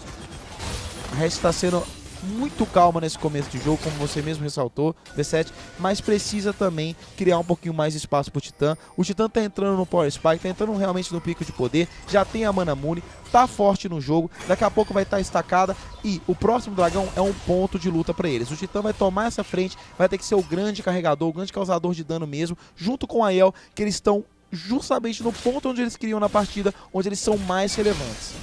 A Red está sendo muito calma nesse começo de jogo, como você mesmo ressaltou, V7, mas precisa também criar um pouquinho mais de espaço pro Titã. O Titã tá entrando no Power Spike, tá entrando realmente no pico de poder, já tem a Mana Mune, tá forte no jogo, daqui a pouco vai estar estacada e o próximo dragão é um ponto de luta para eles. O Titã vai tomar essa frente, vai ter que ser o grande carregador, o grande causador de dano mesmo, junto com a El, que eles estão justamente no ponto onde eles queriam na partida, onde eles são mais relevantes.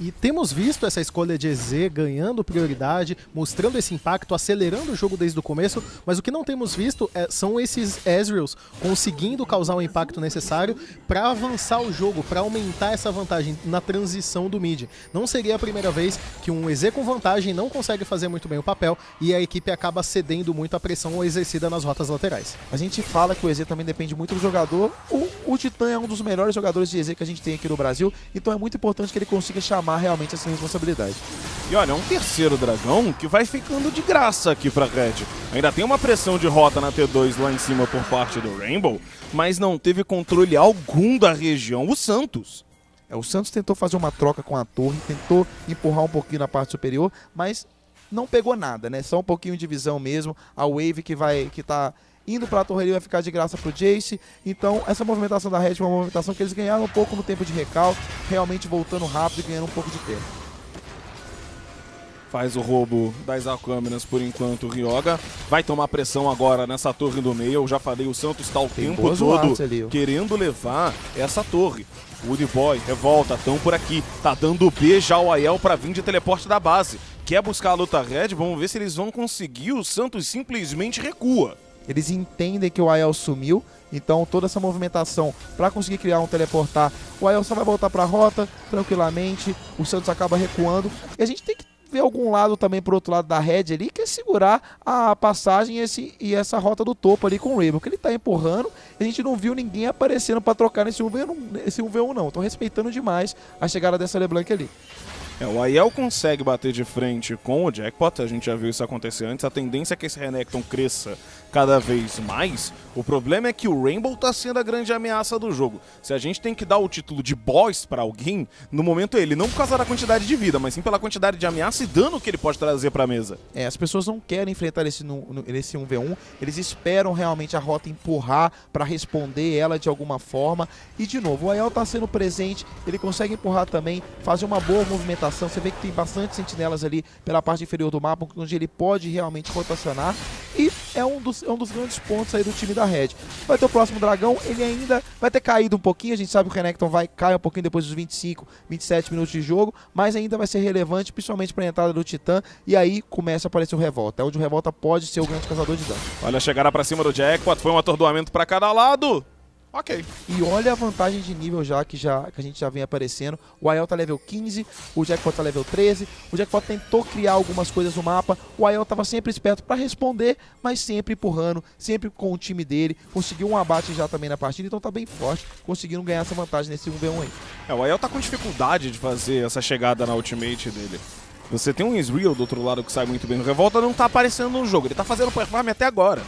E temos visto essa escolha de EZ ganhando prioridade, mostrando esse impacto, acelerando o jogo desde o começo, mas o que não temos visto são esses Ezreals conseguindo causar o impacto necessário para avançar o jogo, para aumentar essa vantagem na transição do mid. Não seria a primeira vez que um EZ com vantagem não consegue fazer muito bem o papel e a equipe acaba cedendo muito à pressão exercida nas rotas laterais. A gente fala que o EZ também depende muito do jogador. O Titã é um dos melhores jogadores de EZ que a gente tem aqui no Brasil, então é muito importante que ele consiga chamar realmente essa responsabilidade. E olha, é um terceiro dragão que vai ficando de graça aqui pra Red. Ainda tem uma pressão de rota na T2 lá em cima por parte do Rainbow, mas não teve controle algum da região, o Santos. O Santos tentou fazer uma troca com a torre, tentou empurrar um pouquinho na parte superior, mas não pegou nada, né? Só um pouquinho de visão mesmo. A Wave que tá indo para a torre vai ficar de graça pro Jace. Então essa movimentação da Red é uma movimentação que eles ganharam um pouco no tempo de recal, realmente voltando rápido e ganhando um pouco de tempo. Faz o roubo das Alcâmeras por enquanto. O Ryoga vai tomar pressão agora nessa torre do meio. Eu já falei, o Santos está o tempo todo querendo levar essa torre. Woody Boy, Revolta, estão por aqui. Tá dando B já o Aiel pra vir de teleporte da base. Quer buscar a luta red? Vamos ver se eles vão conseguir. O Santos simplesmente recua. Eles entendem que o Aiel sumiu, então toda essa movimentação para conseguir criar um teleportar, o Aiel só vai voltar para a rota tranquilamente, o Santos acaba recuando. E a gente tem que ver algum lado também pro outro lado da Red ali, que é segurar a passagem e essa rota do topo ali com o Rainbow, que ele tá empurrando, e a gente não viu ninguém aparecendo para trocar nesse 1v1 não. Tô respeitando demais a chegada dessa LeBlanc ali. O Aiel consegue bater de frente com o Jackpot, a gente já viu isso acontecer antes. A tendência é que esse Renekton cresça cada vez mais. O problema é que o Rainbow tá sendo a grande ameaça do jogo. Se a gente tem que dar o título de boss pra alguém, no momento ele, não por causa da quantidade de vida, mas sim pela quantidade de ameaça e dano que ele pode trazer pra mesa. As pessoas não querem enfrentar esse 1v1, eles esperam realmente a rota empurrar pra responder ela de alguma forma. E de novo, o Aiel tá sendo presente, ele consegue empurrar também, fazer uma boa movimentação. Você vê que tem bastante sentinelas ali pela parte inferior do mapa, onde ele pode realmente rotacionar. E é um dos grandes pontos aí do time da Red. Vai ter o próximo dragão, ele ainda vai ter caído um pouquinho. A gente sabe que o Renekton cai um pouquinho depois dos 25, 27 minutos de jogo, mas ainda vai ser relevante, principalmente para a entrada do Titã. E aí começa a aparecer o Revolta, onde o Revolta pode ser o grande causador de dano. Olha a chegada para cima do Jackpot, foi um atordoamento para cada lado. Ok. E olha a vantagem de nível que a gente já vem aparecendo. O Aiel tá level 15, o Jackpot tá level 13. O Jackpot tentou criar algumas coisas no mapa. O Aiel tava sempre esperto para responder, mas sempre empurrando, sempre com o time dele. Conseguiu um abate já também na partida, então tá bem forte, conseguindo ganhar essa vantagem nesse 1v1 aí. O Aiel tá com dificuldade de fazer essa chegada na ultimate dele. Você tem um Ezreal do outro lado que sai muito bem no Revolta, não tá aparecendo no jogo. Ele tá fazendo performance até agora.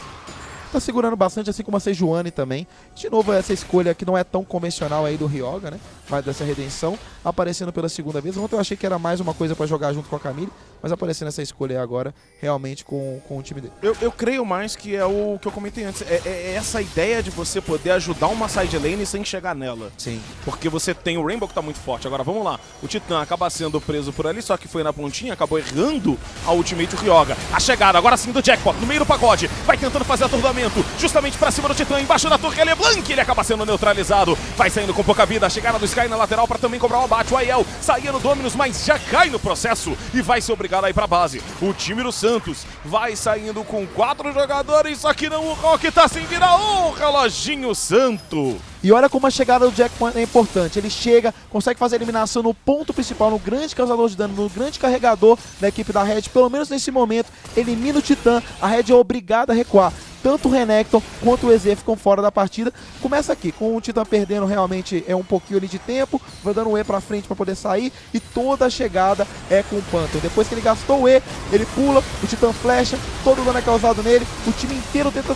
Tá segurando bastante, assim como a Sejuani também. De novo, essa escolha que não é tão convencional aí do Ryoga, né? Mas dessa redenção, aparecendo pela segunda vez. Ontem eu achei que era mais uma coisa pra jogar junto com a Camille, mas aparecendo essa escolha aí agora, realmente com o time dele. Eu creio mais que é o que eu comentei antes. É essa ideia de você poder ajudar uma side lane sem chegar nela. Sim. Porque você tem o Rainbow que tá muito forte. Agora, vamos lá. O Titã acaba sendo preso por ali, só que foi na pontinha, acabou errando a ultimate do Ryoga. A chegada agora sim do Jackpot, no meio do pagode. Vai tentando fazer atordoamento, justamente pra cima do Titã, embaixo da torre, LeBlanc, ele acaba sendo neutralizado. Vai saindo com pouca vida, a chegada do Sky na lateral pra também cobrar o abate. O Aiel saía no Dominus, mas já cai no processo e vai ser obrigado a ir pra base. O time do Santos vai saindo com 4 jogadores, só que não, o Rock tá sem virar o reloginho santo. E olha como a chegada do Jackpot é importante. Ele chega, consegue fazer a eliminação no ponto principal, no grande causador de dano, no grande carregador da equipe da Red. Pelo menos nesse momento, elimina o Titã. A Red é obrigada a recuar. Tanto o Renekton quanto o EZ ficam fora da partida. Começa aqui, com o Titã perdendo realmente um pouquinho ali de tempo, vai dando um E pra frente pra poder sair, e toda a chegada é com o Phantom. Depois que ele gastou o E, ele pula, o Titã flecha, todo o dano é causado nele, o time inteiro tenta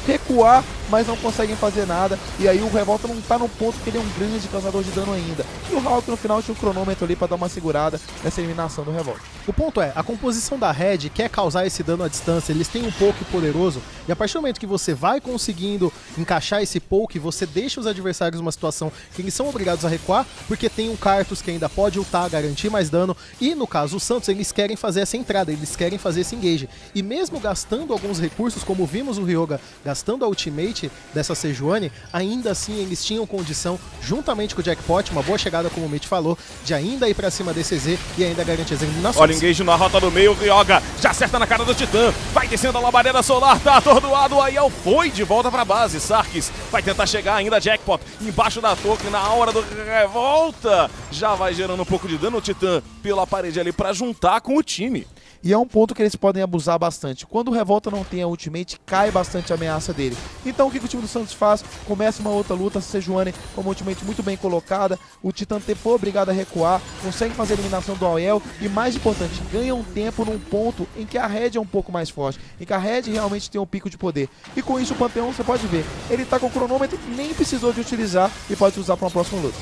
recuar, mas não conseguem fazer nada. E aí o Revolta não tá no ponto que ele é um grande causador de dano ainda. E o Hulk no final tinha um cronômetro ali pra dar uma segurada nessa eliminação do Revolta. O ponto é, a composição da Red quer causar esse dano à distância, eles têm um poke poderoso, e a partir do momento que você vai conseguindo encaixar esse poke, você deixa os adversários numa situação que eles são obrigados a recuar, porque tem um Karthus que ainda pode ultar, garantir mais dano, e no caso o Santos, eles querem fazer essa entrada, eles querem fazer esse engage. E mesmo gastando alguns recursos, como vimos o Ryoga gastando a ultimate dessa Sejuani, ainda assim eles tinham condição, juntamente com o Jackpot, uma boa chegada como o Mitch falou, de ainda ir pra cima desse EZ e ainda garantir as eliminações. Olha o engage na rota do meio, o Ryoga já acerta na cara do Titã, vai descendo a labareda solar, tá atordoado, o Aiel foi de volta pra base, Sarkis vai tentar chegar ainda, Jackpot embaixo da torre, na hora do Revolta, já vai gerando um pouco de dano o Titã pela parede ali pra juntar com o time. E é um ponto que eles podem abusar bastante. Quando o Revolta não tem a ultimate, cai bastante a ameaça dele. Então o que o time do Santos faz? Começa uma outra luta, a Sejuani com uma ultimate muito bem colocada, o Titã foi obrigado a recuar, consegue fazer a eliminação do Aiel e, mais importante, ganha um tempo num ponto em que a Red é um pouco mais forte, em que a Red realmente tem um pico de poder. E com isso o Pantheon, você pode ver, ele tá com o cronômetro, nem precisou de utilizar e pode usar para uma próxima luta.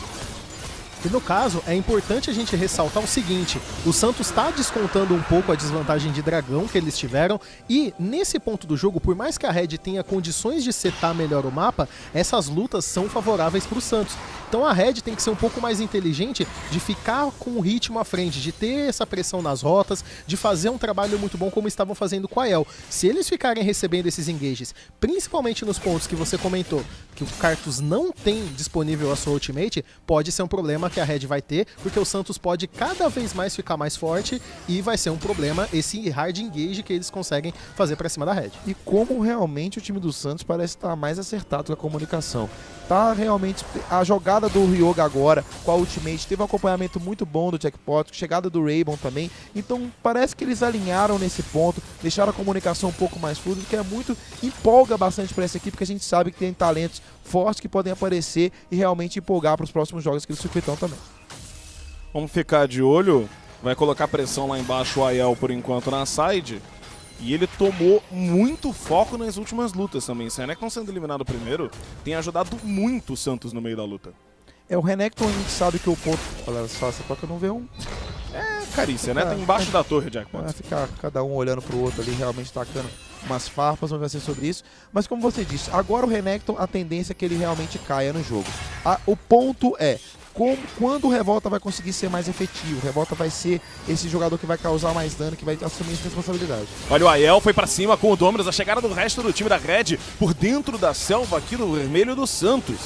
E no caso, é importante a gente ressaltar o seguinte, o Santos está descontando um pouco a desvantagem de dragão que eles tiveram, e nesse ponto do jogo, por mais que a Red tenha condições de setar melhor o mapa, essas lutas são favoráveis para o Santos. Então a Red tem que ser um pouco mais inteligente de ficar com o ritmo à frente, de ter essa pressão nas rotas, de fazer um trabalho muito bom como estavam fazendo com a El. Se eles ficarem recebendo esses engages, principalmente nos pontos que você comentou, que o Cartus não tem disponível a sua ultimate, pode ser um problema que a Red vai ter, porque o Santos pode cada vez mais ficar mais forte e vai ser um problema esse hard engage que eles conseguem fazer pra cima da Red. E como realmente o time do Santos parece estar mais acertado com a comunicação. Tá realmente a jogada do Ryoga agora com a ultimate, teve um acompanhamento muito bom do Jackpot, chegada do Raybon também, então parece que eles alinharam nesse ponto, deixaram a comunicação um pouco mais fluida, que é muito, empolga bastante para essa equipe, porque a gente sabe que tem talentos fortes que podem aparecer e realmente empolgar para os próximos jogos aqui do circuitão também. Vamos ficar de olho, vai colocar pressão lá embaixo o Aiel por enquanto na side. E ele tomou muito foco nas últimas lutas também. Se o Renekton sendo eliminado primeiro, tem ajudado muito o Santos no meio da luta. O Renekton a gente sabe que o ponto... Olha só, essa toca não vê um... Carícia, né? Tá embaixo da torre, Jackpot. Vai ficar cada um olhando pro outro ali, realmente tacando umas farpas, vamos ver se é sobre isso. Mas como você disse, agora o Renekton, a tendência é que ele realmente caia no jogo. O ponto é... quando o Revolta vai conseguir ser mais efetivo, o Revolta vai ser esse jogador que vai causar mais dano, que vai assumir essa responsabilidade. Olha, o Aiel foi pra cima com o Dominus, a chegada do resto do time da Red por dentro da selva aqui no vermelho do Santos.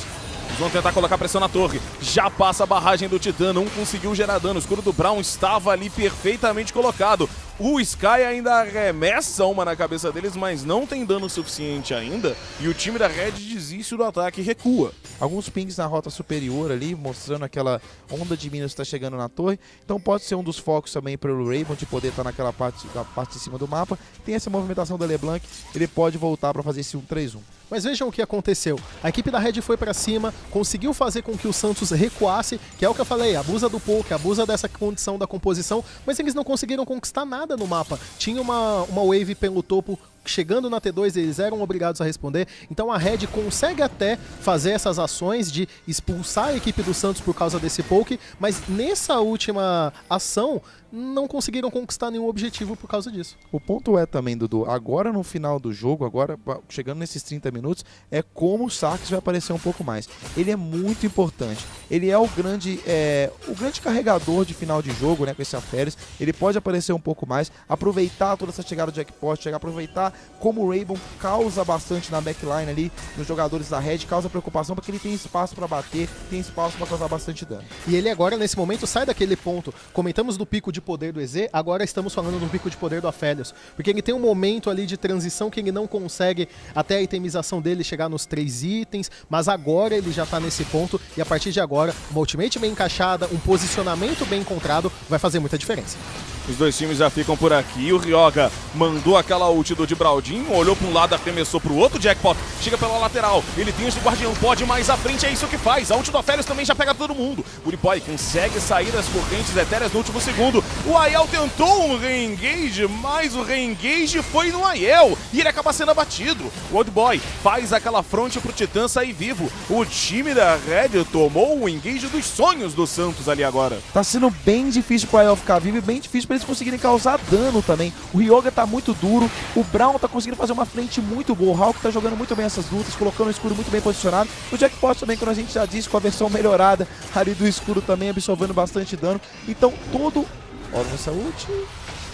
Eles vão tentar colocar pressão na torre, já passa a barragem do Titã, não conseguiu gerar dano, o escudo do Braum estava ali perfeitamente colocado. O Sky ainda arremessa uma na cabeça deles, mas não tem dano suficiente ainda, e o time da Red desiste do ataque e recua. Alguns pings na rota superior ali, mostrando aquela onda de minas que está chegando na torre, então pode ser um dos focos também para o Raybon de poder estar naquela parte de cima do mapa. Tem essa movimentação da LeBlanc, ele pode voltar para fazer esse 1-3-1. Mas vejam o que aconteceu. A equipe da Red foi pra cima, conseguiu fazer com que o Santos recuasse, que é o que eu falei, abusa do poke, abusa dessa condição da composição, mas eles não conseguiram conquistar nada no mapa. Tinha uma wave pelo topo, chegando na T2, eles eram obrigados a responder. Então a Red consegue até fazer essas ações de expulsar a equipe do Santos por causa desse poke, mas nessa última ação não conseguiram conquistar nenhum objetivo por causa disso. O ponto é também, Dudu, agora no final do jogo, agora chegando nesses 30 minutos, é como o Sax vai aparecer um pouco mais. Ele é muito importante. Ele é o grande carregador de final de jogo, né, com esse Aferes. Ele pode aparecer um pouco mais, aproveitar toda essa chegada do Jackpot, aproveitar como o Raybon causa bastante na backline ali, nos jogadores da Red, causa preocupação porque ele tem espaço para bater, tem espaço para causar bastante dano. E ele agora, nesse momento, sai daquele ponto. Comentamos do pico de poder do EZ, agora estamos falando do pico de poder do Aphelios. Porque ele tem um momento ali de transição que ele não consegue, até a itemização dele chegar nos 3 itens, mas agora ele já tá nesse ponto e a partir de agora, uma ultimate bem encaixada, um posicionamento bem encontrado, vai fazer muita diferença. Os dois times já ficam por aqui. O Ryoga mandou aquela ult do Gibraldinho, olhou para um lado, arremessou para o outro. Jackpot chega pela lateral. Ele tem os de Guardião, pode mais à frente, é isso que faz. A ult do Aphelios também já pega todo mundo. O Uriboy consegue sair das correntes etéreas no último segundo. O Aiel tentou um re-engage, mas o re-engage foi no Aiel e ele acaba sendo abatido. O Oldboy faz aquela fronte pro Titã sair vivo. O time da Red tomou o engage dos sonhos do Santos ali agora. Tá sendo bem difícil pro Aiel ficar vivo e bem difícil pra eles conseguirem causar dano também. O Ryoga tá muito duro, o Braum tá conseguindo fazer uma frente muito boa, o Hulk tá jogando muito bem essas lutas, colocando o escudo muito bem posicionado. O Jackpot também, como a gente já disse, com a versão melhorada ali do escudo também, absorvendo bastante dano. Então todo... Olha essa ult.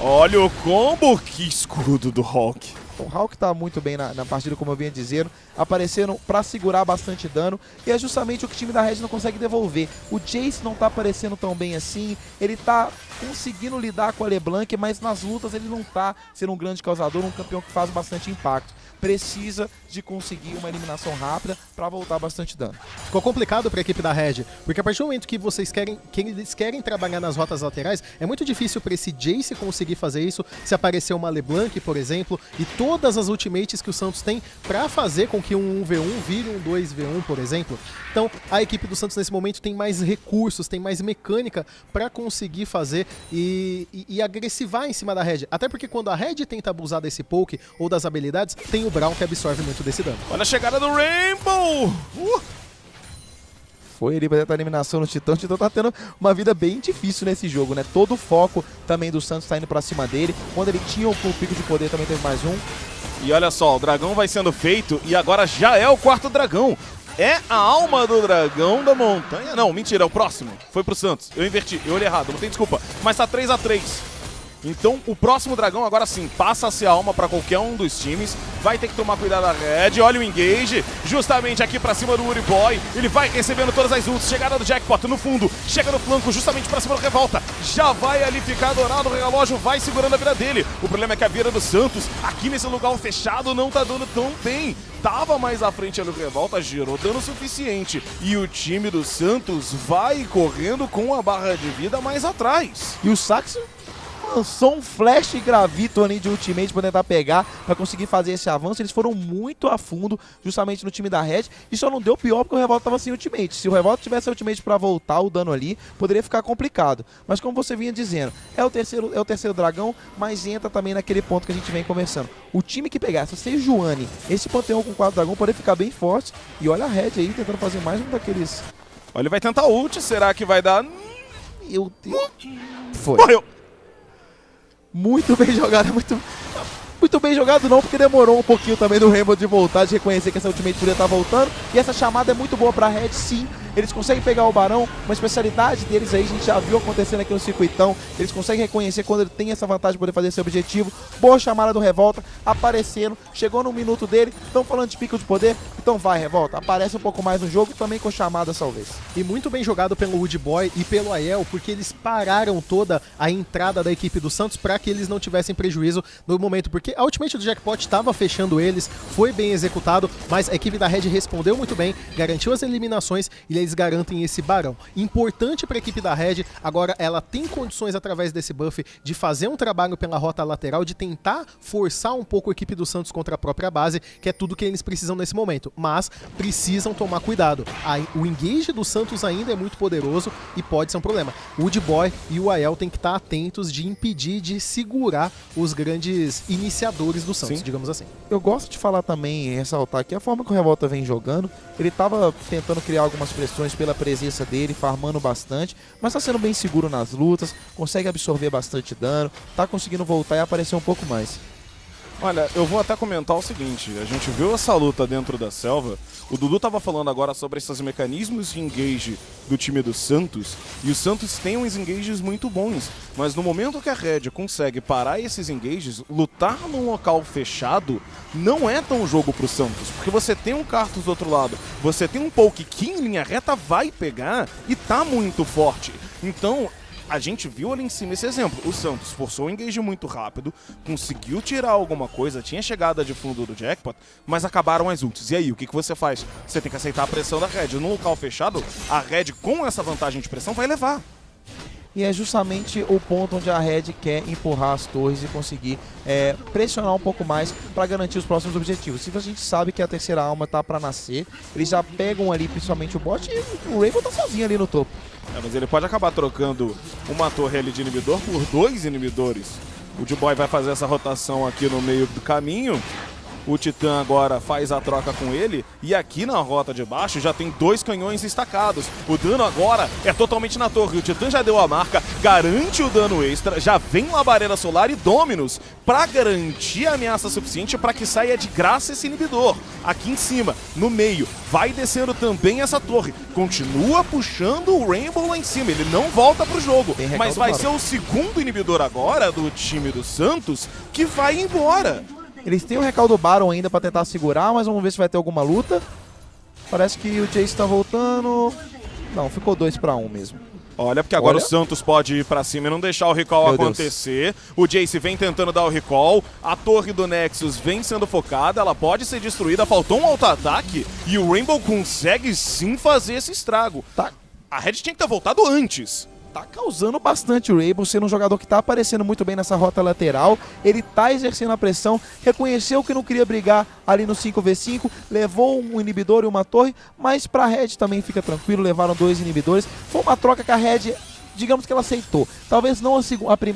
Olha o combo, que escudo do Hulk. O Hulk tá muito bem na partida, como eu vinha dizendo, aparecendo pra segurar bastante dano, e é justamente o que o time da Red não consegue devolver. O Jace não tá aparecendo tão bem assim, ele tá conseguindo lidar com a LeBlanc, mas nas lutas ele não tá sendo um grande causador, um campeão que faz bastante impacto. Precisa de conseguir uma eliminação rápida pra voltar bastante dano. Ficou complicado pra equipe da Red, porque a partir do momento que eles querem trabalhar nas rotas laterais, é muito difícil pra esse Jace conseguir fazer isso, se aparecer uma LeBlanc, por exemplo, e todas as ultimates que o Santos tem pra fazer com que um 1v1 vire um 2v1, por exemplo. Então, a equipe do Santos nesse momento tem mais recursos, tem mais mecânica pra conseguir fazer e agressivar em cima da Red. Até porque quando a Red tenta abusar desse poke ou das habilidades, tem o Braum que absorve muito desse dano. Olha a chegada do Rainbow! foi ali pra tentar a eliminação no Titã. O Titã tá tendo uma vida bem difícil nesse jogo, né? Todo o foco também do Santos tá indo pra cima dele. Quando ele tinha o pico de poder, também teve mais um. E olha só, o dragão vai sendo feito e agora já é o quarto dragão. É a alma do dragão da montanha. Não, mentira, é o próximo. Foi pro Santos. Eu inverti, eu olhei errado, não tem desculpa. Mas tá 3-3. Então o próximo dragão agora sim passa a ser a alma para qualquer um dos times. Vai ter que tomar cuidado a Red. Olha o engage, justamente aqui para cima do Uri Boy. Ele vai recebendo todas as ults. Chegada do Jackpot no fundo, chega no flanco justamente para cima do Revolta. Já vai ali ficar dourado, o relógio vai segurando a vida dele. O problema é que a vida do Santos aqui nesse lugar fechado não tá dando tão bem. Tava mais à frente ali o Revolta, girou dano suficiente. E o time do Santos vai correndo com a barra de vida mais atrás. E o Saxon lançou um flash gravito ali de ultimate pra tentar pegar, pra conseguir fazer esse avanço. Eles foram muito a fundo, justamente no time da Red, e só não deu pior porque o Revolta tava sem ultimate. Se o Revolta tivesse ultimate pra voltar o dano ali, poderia ficar complicado. Mas como você vinha dizendo, é o terceiro dragão, mas entra também naquele ponto que a gente vem conversando. O time que pegasse, se Sejuani, esse panteão com 4 dragão, poderia ficar bem forte. E olha a Red aí, tentando fazer mais um daqueles... Olha, ele vai tentar ult, será que vai dar? Meu Deus. Foi. Morreu! Muito bem jogado, muito bem jogado não, porque demorou um pouquinho também do Rainbow de voltar, de reconhecer que essa ultimate podia estar voltando. E essa chamada é muito boa pra Red, sim. Eles conseguem pegar o Barão, uma especialidade deles aí, a gente já viu acontecendo aqui no circuitão. Eles conseguem reconhecer quando ele tem essa vantagem de poder fazer esse objetivo. Boa chamada do Revolta, aparecendo, chegou no minuto dele. Estão falando de pico de poder, então vai Revolta, aparece um pouco mais no jogo, também com chamada talvez. E muito bem jogado pelo Wood Boy e pelo Aiel, porque eles pararam toda a entrada da equipe do Santos para que eles não tivessem prejuízo no momento, porque a ultimate do Jackpot estava fechando eles, foi bem executado, mas a equipe da Red respondeu muito bem, garantiu as eliminações e eles garantem esse barão. Importante para a equipe da Red, agora ela tem condições através desse buff de fazer um trabalho pela rota lateral, de tentar forçar um pouco a equipe do Santos contra a própria base, que é tudo que eles precisam nesse momento, mas precisam tomar cuidado. O engage do Santos ainda é muito poderoso e pode ser um problema. O Wood Boy e o Aiel tem que estar atentos de impedir, de segurar os grandes iniciadores do Santos, digamos assim. Eu gosto de falar também, ressaltar aqui a forma que o Revolta vem jogando. Ele estava tentando criar algumas pressões pela presença dele, farmando bastante, mas está sendo bem seguro nas lutas, consegue absorver bastante dano, tá conseguindo voltar e aparecer um pouco mais. Olha, eu vou até comentar o seguinte, a gente viu essa luta dentro da selva, o Dudu tava falando agora sobre esses mecanismos de engage do time do Santos, e o Santos tem uns engages muito bons, mas no momento que a Red consegue parar esses engages, lutar num local fechado não é tão jogo pro Santos, porque você tem um Karthus do outro lado, você tem um Poke que em linha reta vai pegar e tá muito forte, então... A gente viu ali em cima esse exemplo. O Santos forçou o engage muito rápido, conseguiu tirar alguma coisa, tinha chegada de fundo do Jackpot, mas acabaram as ults. E aí, o que você faz? Você tem que aceitar a pressão da Red. No local fechado, a Red com essa vantagem de pressão vai levar. E é justamente o ponto onde a Red quer empurrar as torres e conseguir pressionar um pouco mais para garantir os próximos objetivos. Se a gente sabe que a terceira alma tá para nascer, eles já pegam ali principalmente o bot e o Rainbow tá sozinho ali no topo. Mas ele pode acabar trocando uma torre ali de inibidor por 2 inibidores. O D-Boy vai fazer essa rotação aqui no meio do caminho. O Titã agora faz a troca com ele. E aqui na rota de baixo já tem 2 canhões estacados. O dano agora é totalmente na torre. O Titã já deu a marca, garante o dano extra. Já vem Labareda Solar e Dominus para garantir a ameaça suficiente para que saia de graça esse inibidor. Aqui em cima, no meio, vai descendo também essa torre. Continua puxando o Rainbow lá em cima. Ele não volta pro jogo. Mas vai ser o segundo inibidor agora do time do Santos que vai embora. Eles têm o recaldo do Baron ainda pra tentar segurar, mas vamos ver se vai ter alguma luta. Parece que o Jace tá voltando. Não, ficou 2-1 mesmo. Olha, porque agora o Santos pode ir pra cima e não deixar o recall acontecer. O Jace vem tentando dar o recall. A torre do Nexus vem sendo focada. Ela pode ser destruída. Faltou um auto-ataque. E o Rainbow consegue sim fazer esse estrago. Tá. A Red tinha que ter voltado antes. Tá causando bastante o Rainbow, sendo um jogador que tá aparecendo muito bem nessa rota lateral. Ele tá exercendo a pressão, reconheceu que não queria brigar ali no 5v5, levou um inibidor e uma torre, mas pra Red também fica tranquilo, levaram 2 inibidores. Foi uma troca que a Red, digamos que ela aceitou. Talvez não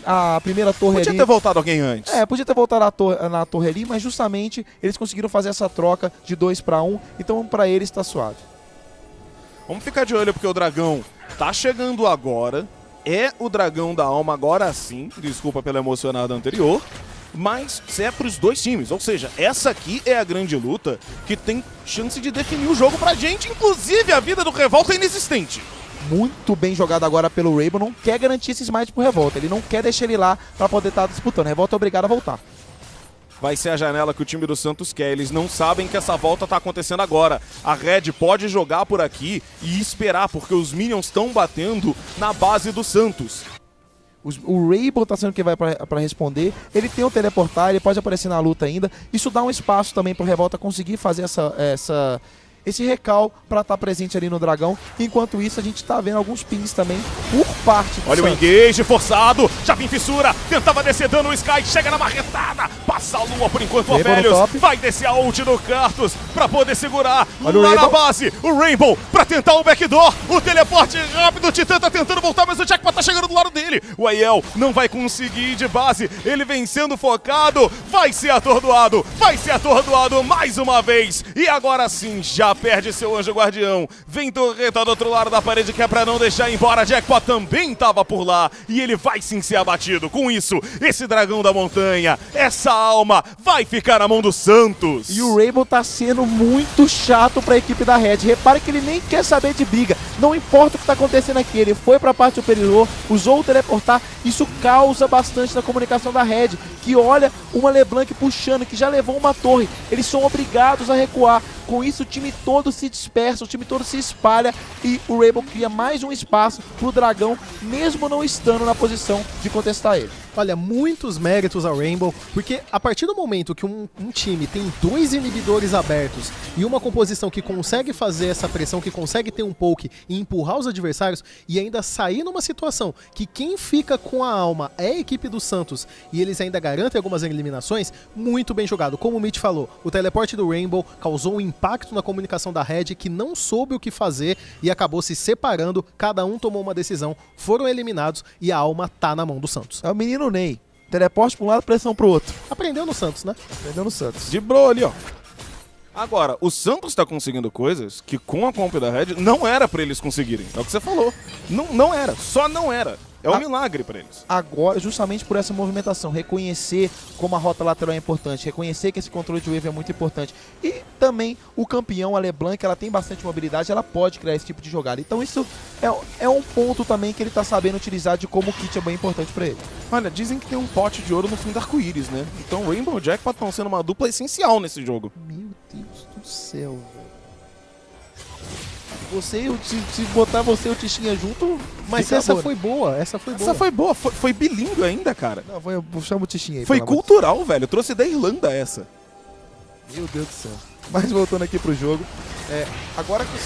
a primeira torre ali. Podia ter voltado alguém antes. Podia ter voltado na torre ali, mas justamente eles conseguiram fazer essa troca de 2-1, então pra eles tá suave. Vamos ficar de olho porque o dragão tá chegando agora. É o dragão da alma agora sim. Desculpa pela emocionada anterior. Mas é pros dois times. Ou seja, essa aqui é a grande luta que tem chance de definir o jogo pra gente. Inclusive, a vida do Revolta é inexistente. Muito bem jogado agora pelo Rainbow. Não quer garantir esse smite pro Revolta. Ele não quer deixar ele lá pra poder estar disputando. Revolta é obrigado a voltar. Vai ser a janela que o time do Santos quer. Eles não sabem que essa volta tá acontecendo agora. A Red pode jogar por aqui e esperar, porque os Minions estão batendo na base do Santos. O Rainbow tá sendo quem vai pra responder. Ele tem o teleportar, ele pode aparecer na luta ainda. Isso dá um espaço também pro Revolta conseguir fazer esse recal pra estar presente ali no dragão. Enquanto isso, a gente tá vendo alguns pings também por parte do Olha Santos. o engage forçado, já vem fissura, tentava descer dando o Sky, chega na marretada, passa a lua por enquanto, o Aphelios vai descer a ult do Karthus pra poder segurar. Olha lá na base, o Rainbow pra tentar o backdoor, o teleporte rápido, o Titã tá tentando voltar, mas o Jackpot tá chegando do lado dele. O Aiel não vai conseguir ir de base, ele vem sendo focado, vai ser atordoado mais uma vez. E agora sim, já perde seu anjo guardião. Vem torreta do outro lado da parede que é pra não deixar ir embora. Jackpot também tava por lá e ele vai sim ser abatido. Com isso, esse dragão da montanha, essa alma vai ficar na mão do Santos. E o Rainbow tá sendo muito chato pra equipe da Red. Repare que ele nem quer saber de briga. Não importa o que tá acontecendo aqui. Ele foi pra parte superior, usou o teleportar. Isso causa bastante na comunicação da Red, que olha uma LeBlanc puxando, que já levou uma torre. Eles são obrigados a recuar. Com isso, o time todo se dispersa, o time todo se espalha e o Rainbow cria mais um espaço pro dragão, mesmo não estando na posição de contestar ele. Olha, muitos méritos ao Rainbow, porque a partir do momento que um time tem 2 inibidores abertos e uma composição que consegue fazer essa pressão, que consegue ter um poke e empurrar os adversários e ainda sair numa situação que quem fica com a alma é a equipe do Santos e eles ainda garantem algumas eliminações, muito bem jogado. Como o Mitch falou, o teleporte do Rainbow causou um impacto na comunicação da Red que não soube o que fazer e acabou se separando, cada um tomou uma decisão, foram eliminados e a alma tá na mão do Santos. É o menino Ney. Teleporte pra um lado, pressão pro outro. Aprendeu no Santos, né? Aprendeu no Santos. De bro ali, ó. Agora, o Santos tá conseguindo coisas que com a comp da Red não era pra eles conseguirem. É o que você falou. Não era. Só não era. É um milagre pra eles. Agora, justamente por essa movimentação, reconhecer como a rota lateral é importante, reconhecer que esse controle de wave é muito importante. E também o campeão, a LeBlanc, ela tem bastante mobilidade, ela pode criar esse tipo de jogada. Então isso é um ponto também que ele tá sabendo utilizar de como o kit é bem importante pra ele. Olha, dizem que tem um pote de ouro no fim do arco-íris, né? Então o Rainbow e o Jackpot estão sendo uma dupla essencial nesse jogo. Meu Deus do céu, velho. Se botar você e o Tichinha junto, mas essa foi boa, essa foi boa. Essa foi boa, foi bilíngue ainda, cara. Não, vou chamar o Tichinha aí. Foi cultural, velho. Eu trouxe da Irlanda essa. Meu Deus do céu. Mas voltando aqui pro jogo, agora que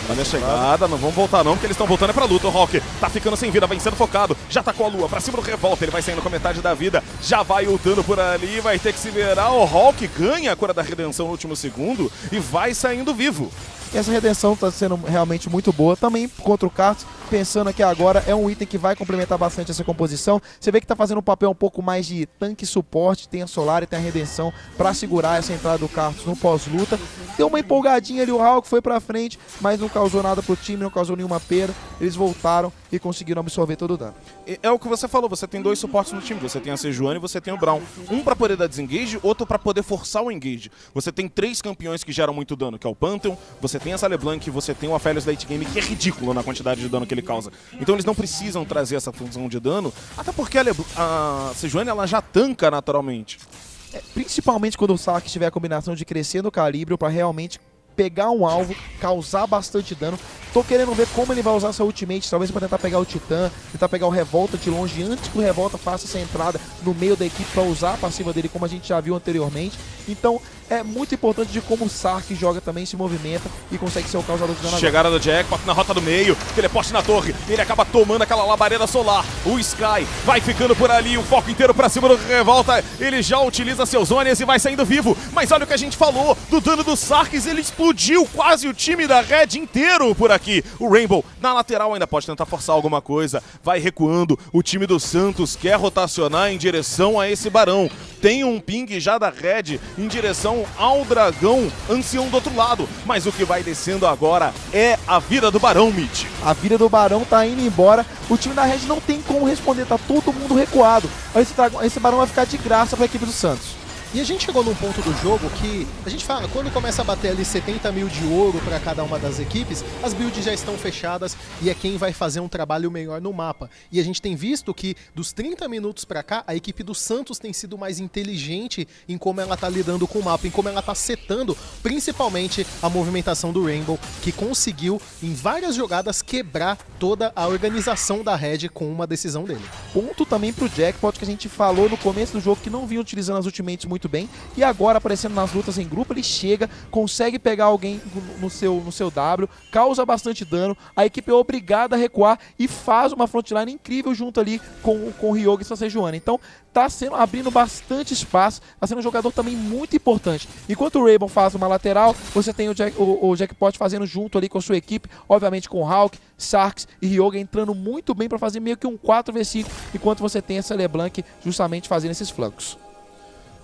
Olha a chegada, não vão voltar não, porque eles estão voltando é pra luta. O Hawk tá ficando sem vida, vai sendo focado, já tacou a lua pra cima do Revolta, ele vai saindo com metade da vida, já vai ultando por ali, vai ter que se virar. O Hawk ganha a cura da redenção no último segundo e vai saindo vivo. E essa redenção está sendo realmente muito boa. Também contra o Karthus, pensando que agora é um item que vai complementar bastante essa composição. Você vê que está fazendo um papel um pouco mais de tanque suporte. Tem a Solar e tem a redenção para segurar essa entrada do Karthus no pós-luta. Deu uma empolgadinha ali, o Hulk foi para frente, mas não causou nada pro time, não causou nenhuma perda. Eles voltaram e conseguiram absorver todo o dano. É o que você falou, você tem 2 suportes no time. Você tem a Sejuani e você tem o Brown. Um para poder dar desengage, outro para poder forçar o engage. Você tem 3 campeões que geram muito dano, que é o Pantheon, você tem essa LeBlanc, você tem o Aphelios late game, que é ridículo na quantidade de dano que ele causa. Então eles não precisam trazer essa função de dano, até porque a Sejuani ela já tanca naturalmente. Principalmente quando o Sark tiver a combinação de crescer no calibre para realmente pegar um alvo, causar bastante dano. Tô querendo ver como ele vai usar essa ultimate, talvez para tentar pegar o Titã, tentar pegar o Revolta de longe, antes que o Revolta faça essa entrada no meio da equipe para usar a passiva dele, como a gente já viu anteriormente. Então é muito importante de como o Sark joga também, se movimenta e consegue ser o causador de dano. Chegada do Jackpot na rota do meio, teleporte na torre, ele acaba tomando aquela labareda solar. O Sky vai ficando por ali, o foco inteiro pra cima do Revolta, ele já utiliza seus zones e vai saindo vivo. Mas olha o que a gente falou, do dano do Sarkis, ele explodiu quase o time da Red inteiro por aqui. aqui. O Rainbow na lateral ainda pode tentar forçar alguma coisa. Vai recuando. O time do Santos quer rotacionar em direção a esse Barão. Tem um ping já da Red em direção ao Dragão Ancião do outro lado. Mas o que vai descendo agora é a vida do Barão, Mitch. A vida do Barão tá indo embora. O time da Red não tem como responder, tá todo mundo recuado. Esse Barão vai ficar de graça para a equipe do Santos. E a gente chegou num ponto do jogo que a gente fala, quando começa a bater ali 70 mil de ouro para cada uma das equipes, as builds já estão fechadas e é quem vai fazer um trabalho melhor no mapa. E a gente tem visto que dos 30 minutos para cá, a equipe do Santos tem sido mais inteligente em como ela tá lidando com o mapa, em como ela tá setando, principalmente a movimentação do Rainbow, que conseguiu em várias jogadas quebrar toda a organização da Red com uma decisão dele. Ponto também pro Jackpot, que a gente falou no começo do jogo que não vinha utilizando as ultimates muito bem, e agora aparecendo nas lutas em grupo, ele chega, consegue pegar alguém no seu W, causa bastante dano, a equipe é obrigada a recuar e faz uma frontline incrível junto ali com o Hyoga e sua Sejuani. Então tá abrindo bastante espaço, tá sendo um jogador também muito importante. Enquanto o Rainbow faz uma lateral, você tem o Jackpot fazendo junto ali com a sua equipe, obviamente com o Hawk, Sarks e Hyoga entrando muito bem para fazer meio que um 4v5, enquanto você tem essa LeBlanc justamente fazendo esses flancos.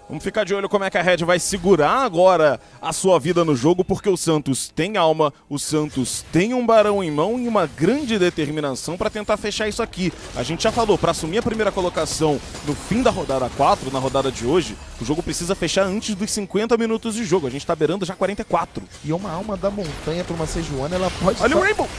Vamos ficar de olho como é que a Red vai segurar agora a sua vida no jogo, porque o Santos tem alma, o Santos tem um Barão em mão e uma grande determinação para tentar fechar isso aqui. A gente já falou, para assumir a primeira colocação no fim da rodada 4, na rodada de hoje, o jogo precisa fechar antes dos 50 minutos de jogo. A gente tá beirando já 44. E uma alma da montanha para uma Sejuani, ela pode... Olha o Rainbow!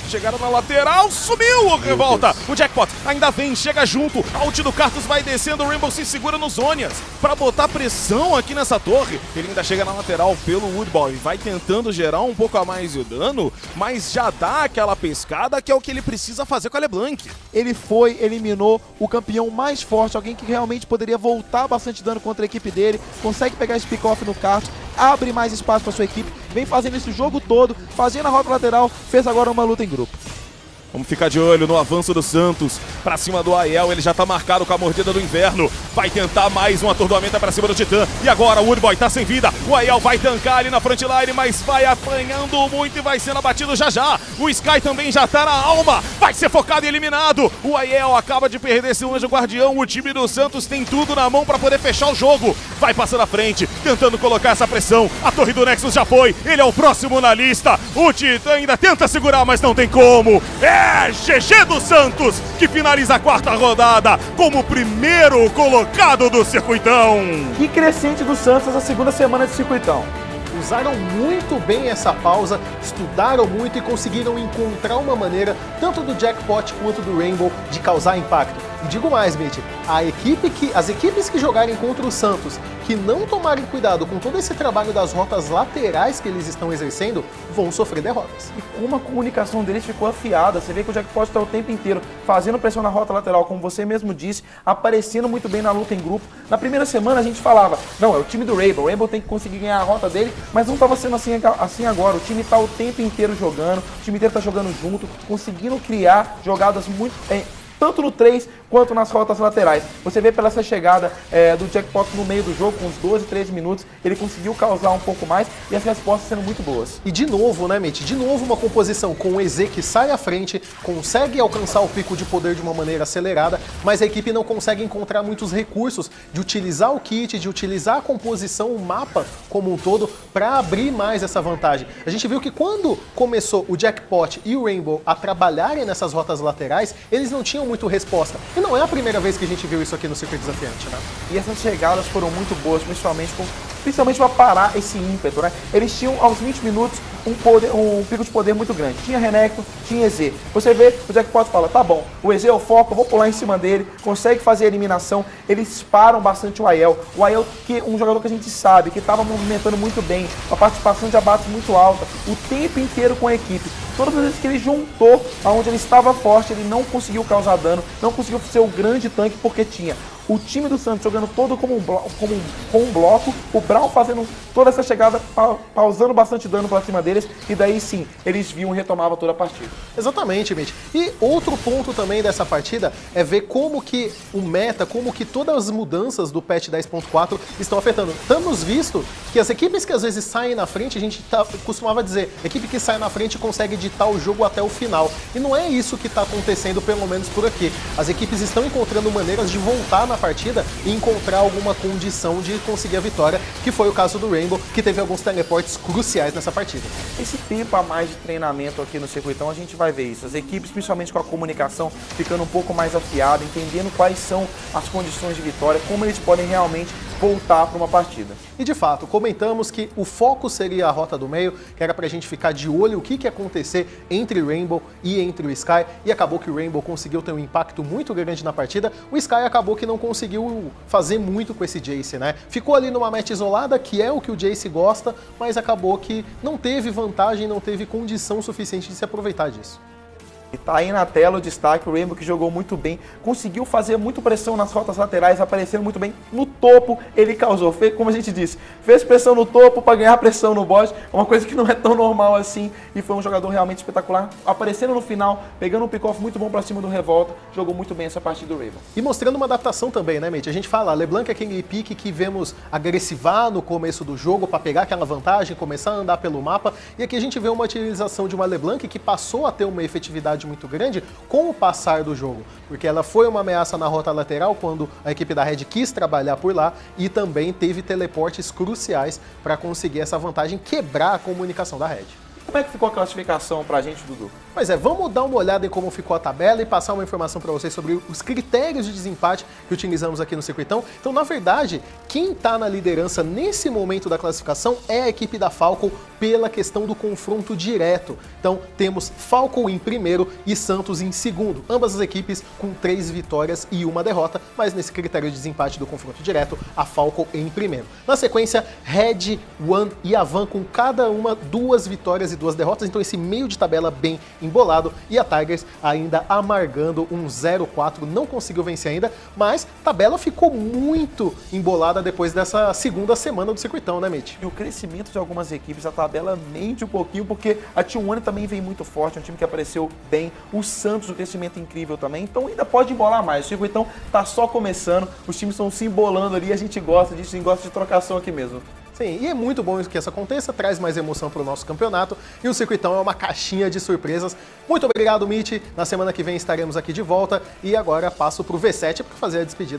Chegaram na lateral, sumiu o Revolta. O Jackpot ainda vem, chega junto. A ult do Cartus vai descendo, o Rainbow se segura nos Zonias pra botar pressão aqui nessa torre. Ele ainda chega na lateral pelo Woodball e vai tentando gerar um pouco a mais de dano, mas já dá aquela pescada que é o que ele precisa fazer com a LeBlanc. Ele eliminou o campeão mais forte, alguém que realmente poderia voltar bastante dano contra a equipe dele, consegue pegar esse pick-off no Cartus, abre mais espaço para sua equipe, vem fazendo esse jogo todo, fazendo a rota lateral, fez agora uma luta em grupo. Vamos ficar de olho no avanço do Santos. Pra cima do Aiel, ele já tá marcado com a mordida do inverno. Vai tentar mais um atordoamento pra cima do Titã. E agora o Woodboy tá sem vida. O Aiel vai tancar ali na frontline, mas vai apanhando muito e vai sendo abatido já já. O Sky também já tá na alma. Vai ser focado e eliminado. O Aiel acaba de perder esse anjo guardião. O time do Santos tem tudo na mão pra poder fechar o jogo. Vai passando à frente, tentando colocar essa pressão. A torre do Nexus já foi. Ele é o próximo na lista. O Titã ainda tenta segurar, mas não tem como. GG do Santos, que finaliza a quarta rodada como o primeiro colocado do Circuitão. Que crescente do Santos essa segunda semana de Circuitão. Usaram muito bem essa pausa, estudaram muito e conseguiram encontrar uma maneira, tanto do Jackpot quanto do Rainbow, de causar impacto. E digo mais, Mitch, as equipes que jogarem contra o Santos, que não tomarem cuidado com todo esse trabalho das rotas laterais que eles estão exercendo, vão sofrer derrotas. E como a comunicação deles ficou afiada, você vê que o Jackpot está o tempo inteiro fazendo pressão na rota lateral, como você mesmo disse, aparecendo muito bem na luta em grupo. Na primeira semana a gente falava, não, é o time do Rainbow, o Rainbow tem que conseguir ganhar a rota dele, mas não estava sendo assim agora. O time está o tempo inteiro jogando, o time inteiro está jogando junto, conseguindo criar jogadas muito... tanto no 3 quanto nas rotas laterais. Você vê pela essa chegada do Jackpot no meio do jogo, com uns 12, 13 minutos, ele conseguiu causar um pouco mais e as respostas sendo muito boas. E de novo, né, Mitch? De novo uma composição com o EZ que sai à frente, consegue alcançar o pico de poder de uma maneira acelerada, mas a equipe não consegue encontrar muitos recursos de utilizar o kit, de utilizar a composição, o mapa como um todo, para abrir mais essa vantagem. A gente viu que quando começou o Jackpot e o Rainbow a trabalharem nessas rotas laterais, eles não tinham muito resposta. E não é a primeira vez que a gente viu isso aqui no Circuito Desafiante, né? E essas chegadas foram muito boas, principalmente para parar esse ímpeto, né? Eles tinham, aos 20 minutos, um pico de poder muito grande. Tinha Renekton, tinha EZ. Você vê, o Jackpot fala, tá bom, o EZ é o foco, eu vou pular em cima dele, consegue fazer a eliminação, eles param bastante o Aiel. O Aiel, que é um jogador que a gente sabe, que estava movimentando muito bem, uma participação de abates muito alta, o tempo inteiro com a equipe. Todas as vezes que ele juntou aonde ele estava forte, ele não conseguiu causar dano, não conseguiu ser o grande tanque porque tinha o time do Santos jogando todo com um bloco, o Brown fazendo toda essa chegada, causando bastante dano pra cima deles, e daí sim, eles viam e retomavam toda a partida. Exatamente, Mitch. E outro ponto também dessa partida é ver como que o meta, como que todas as mudanças do patch 10.4 estão afetando. Temos visto que as equipes que às vezes saem na frente, a gente costumava dizer, a equipe que sai na frente consegue ditar o jogo até o final. E não é isso que está acontecendo, pelo menos por aqui. As equipes estão encontrando maneiras de voltar na partida e encontrar alguma condição de conseguir a vitória, que foi o caso do Rainbow, que teve alguns teleportes cruciais nessa partida. Esse tempo a mais de treinamento aqui no circuitão, a gente vai ver isso. As equipes, principalmente com a comunicação, ficando um pouco mais afiada, entendendo quais são as condições de vitória, como eles podem realmente voltar para uma partida. E de fato, comentamos que o foco seria a rota do meio, que era pra gente ficar de olho o que ia acontecer entre Rainbow e entre o Sky, e acabou que o Rainbow conseguiu ter um impacto muito grande na partida, o Sky acabou que não conseguiu fazer muito com esse Jace, né? Ficou ali numa match isolada, que é o que o Jace gosta, mas acabou que não teve vantagem, não teve condição suficiente de se aproveitar disso. E tá aí na tela o destaque, o Rainbow que jogou muito bem, conseguiu fazer muito pressão nas rotas laterais, aparecendo muito bem no topo, ele causou, como a gente disse, fez pressão no topo para ganhar pressão no bot, uma coisa que não é tão normal assim, e foi um jogador realmente espetacular, aparecendo no final, pegando um pick-off muito bom para cima do Revolta, jogou muito bem essa partida do Rainbow. E mostrando uma adaptação também, né, Mate? A gente fala, LeBlanc é aquele pique que vemos agressivar no começo do jogo para pegar aquela vantagem, começar a andar pelo mapa, e aqui a gente vê uma utilização de uma LeBlanc que passou a ter uma efetividade muito grande com o passar do jogo, porque ela foi uma ameaça na rota lateral quando a equipe da Red quis trabalhar por lá e também teve teleportes cruciais para conseguir essa vantagem, quebrar a comunicação da Red. Como é que ficou a classificação pra gente, Dudu? Pois é, vamos dar uma olhada em como ficou a tabela e passar uma informação para vocês sobre os critérios de desempate que utilizamos aqui no circuitão. Então, na verdade, quem está na liderança nesse momento da classificação é a equipe da Falcon pela questão do confronto direto. Então, temos Falcon em primeiro e Santos em segundo. Ambas as equipes com 3 vitórias e 1 derrota, mas nesse critério de desempate do confronto direto, a Falcon em primeiro. Na sequência, Red, One e Avan com cada uma 2 vitórias e 2 derrotas, então esse meio de tabela bem embolado, e a Tigers ainda amargando um 0-4, não conseguiu vencer ainda, mas a tabela ficou muito embolada depois dessa segunda semana do circuitão, né, Mitch? E o crescimento de algumas equipes, a tabela mente um pouquinho, porque a T1 também vem muito forte, um time que apareceu bem, o Santos, um crescimento incrível também, então ainda pode embolar mais, o circuitão tá só começando, os times estão se embolando ali, a gente gosta disso, a gente gosta de trocação aqui mesmo. Sim, e é muito bom que isso aconteça, traz mais emoção para o nosso campeonato, e o circuitão é uma caixinha de surpresas. Muito obrigado, Mitch, na semana que vem estaremos aqui de volta, e agora passo para o V7 para fazer a despedida